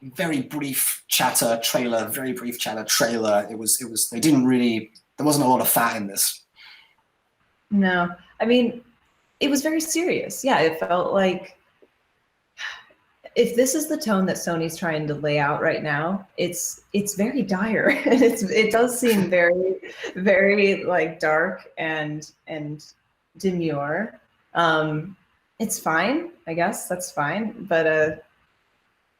very brief chatter, trailer, very brief chatter, trailer. It was, they didn't really, there wasn't a lot of fat in this. No, I mean, it was very serious. Yeah, it felt like, if this is the tone that Sony's trying to lay out right now, it's very dire, and it does seem very, very like dark and demure. It's fine, I guess that's fine, but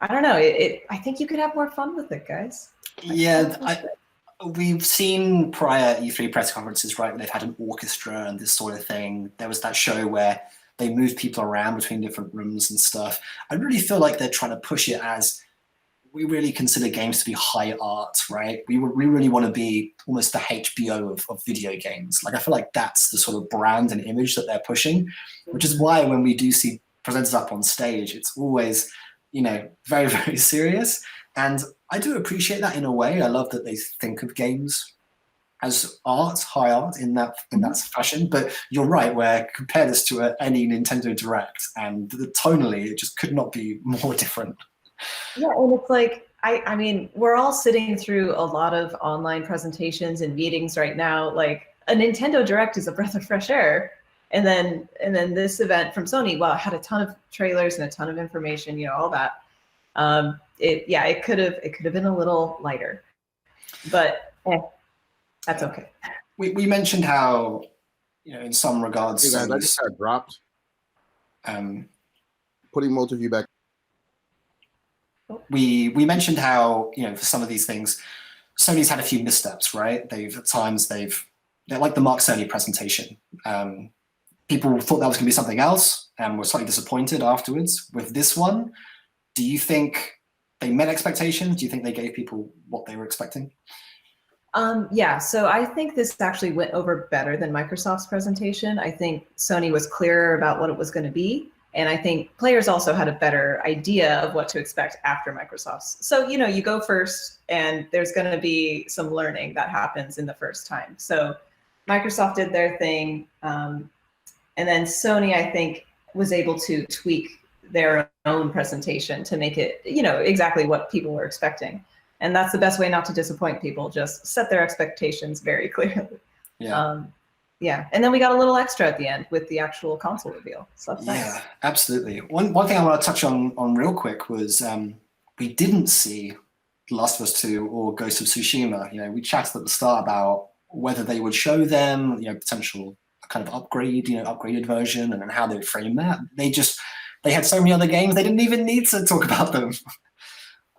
I don't know. I think you could have more fun with it, guys. Yeah, we've seen prior E3 press conferences, right? They've had an orchestra and this sort of thing. There was that show where they move people around between different rooms and stuff. I really feel like they're trying to push it as we really consider games to be high art, right? We really want to be almost the HBO of video games. Like I feel like that's the sort of brand and image that they're pushing, which is why when we do see presenters up on stage, it's always, you know, very, very serious. And I do appreciate that in a way. I love that they think of games as art, high art in that fashion. But you're right, where compare this to any Nintendo Direct, and tonally it just could not be more different. Yeah, and it's like, I mean, we're all sitting through a lot of online presentations and meetings right now. Like a Nintendo Direct is a breath of fresh air. And then this event from Sony, well, it had a ton of trailers and a ton of information, you know, all that. It could have been a little lighter, but that's okay. We mentioned how, you know, in some regards, hey guys, I just got dropped. Putting most of you back. We mentioned how, you know, for some of these things, Sony's had a few missteps, right? They're like the Mark Cerny presentation. people thought that was going to be something else and were slightly disappointed afterwards. With this one, do you think they met expectations? Do you think they gave people what they were expecting? Yeah, so I think this actually went over better than Microsoft's presentation. I think Sony was clearer about what it was going to be. And I think players also had a better idea of what to expect after Microsoft's. So, you know, you go first and there's going to be some learning that happens in the first time. So Microsoft did their thing. And then Sony, I think, was able to tweak their own presentation to make it, you know, exactly what people were expecting. And that's the best way not to disappoint people. Just set their expectations very clearly. Yeah. Yeah, and then we got a little extra at the end with the actual console reveal. So that's nice. Yeah, absolutely. One thing I want to touch on real quick was we didn't see The Last of Us 2 or Ghost of Tsushima. You know, we chatted at the start about whether they would show them, you know, potential kind of upgrade, you know, upgraded version, and then how they would frame that. They had so many other games, they didn't even need to talk about them.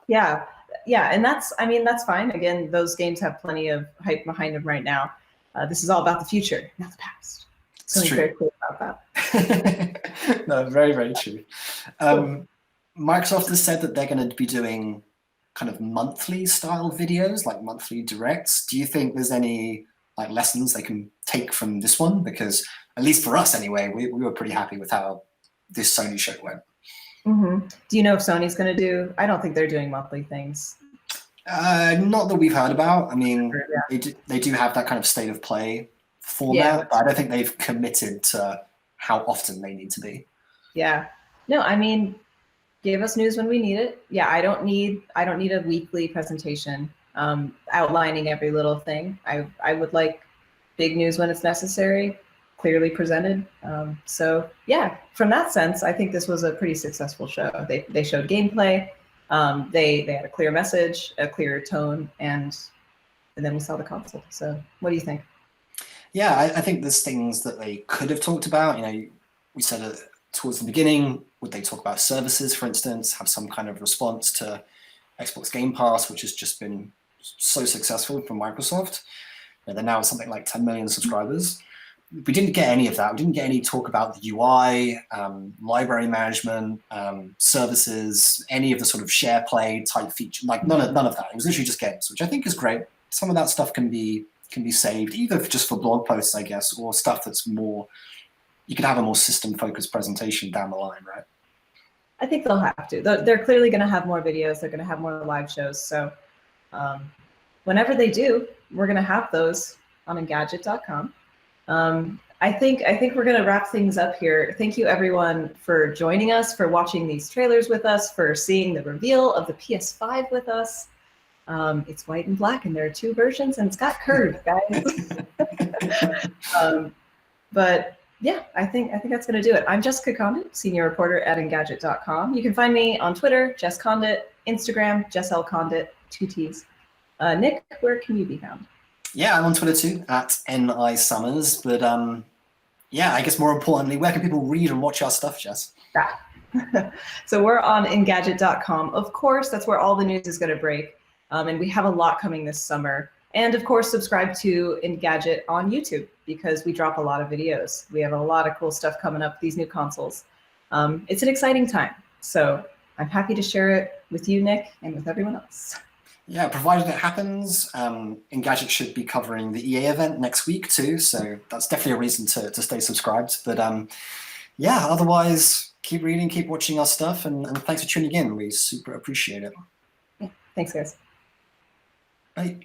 Yeah, and that's fine. Again, those games have plenty of hype behind them right now. This is all about the future, not the past. So I'm very clear about that. No, very, very true. Microsoft has said that they're going to be doing kind of monthly style videos, like monthly directs. Do you think there's any like lessons they can take from this one? Because at least for us anyway, we were pretty happy with how this Sony show went. Mm-hmm. Do you know if Sony's going to do? I don't think they're doing monthly things. Not that we've heard about. I mean, they do have that kind of state of play format, but I don't think they've committed to how often they need to be. Yeah. No, I mean, give us news when we need it. Yeah, I don't need a weekly presentation outlining every little thing. I would like big news when it's necessary, clearly presented. So yeah, from that sense, I think this was a pretty successful show. They showed gameplay. They had a clear message, a clear tone, and then we saw the console. So what do you think? Yeah, I think there's things that they could have talked about. You know, we said towards the beginning, would they talk about services, for instance, have some kind of response to Xbox Game Pass, which has just been so successful from Microsoft. You know, they're now something like 10 million subscribers. We didn't get any of that. We didn't get any talk about the UI, library management, services, any of the sort of share play type feature, like none of that. It was literally just games, which I think is great. Some of that stuff can be saved, either just for blog posts, I guess, or stuff that's more, you could have a more system-focused presentation down the line, right? I think they'll have to. They're clearly going to have more videos. They're going to have more live shows. So whenever they do, we're going to have those on Engadget.com. I think we're going to wrap things up here. Thank you, everyone, for joining us, for watching these trailers with us, for seeing the reveal of the PS5 with us. It's white and black, and there are 2 versions, and it's got curves, guys. But yeah, I think that's going to do it. I'm Jessica Condit, senior reporter at Engadget.com. You can find me on Twitter, Jess Condit, Instagram, Jess L. Condit, 2 T's. Nick, where can you be found? Yeah, I'm on Twitter too, at NI Summers. But yeah, I guess more importantly, where can people read and watch our stuff, Jess? So we're on Engadget.com. Of course, that's where all the news is going to break. And we have a lot coming this summer. And of course, subscribe to Engadget on YouTube because we drop a lot of videos. We have a lot of cool stuff coming up, these new consoles. It's an exciting time. So I'm happy to share it with you, Nick, and with everyone else. Yeah, provided it happens, Engadget should be covering the EA event next week too, so that's definitely a reason to stay subscribed. But yeah, otherwise, keep reading, keep watching our stuff, and thanks for tuning in. We super appreciate it. Yeah, thanks, guys. Bye.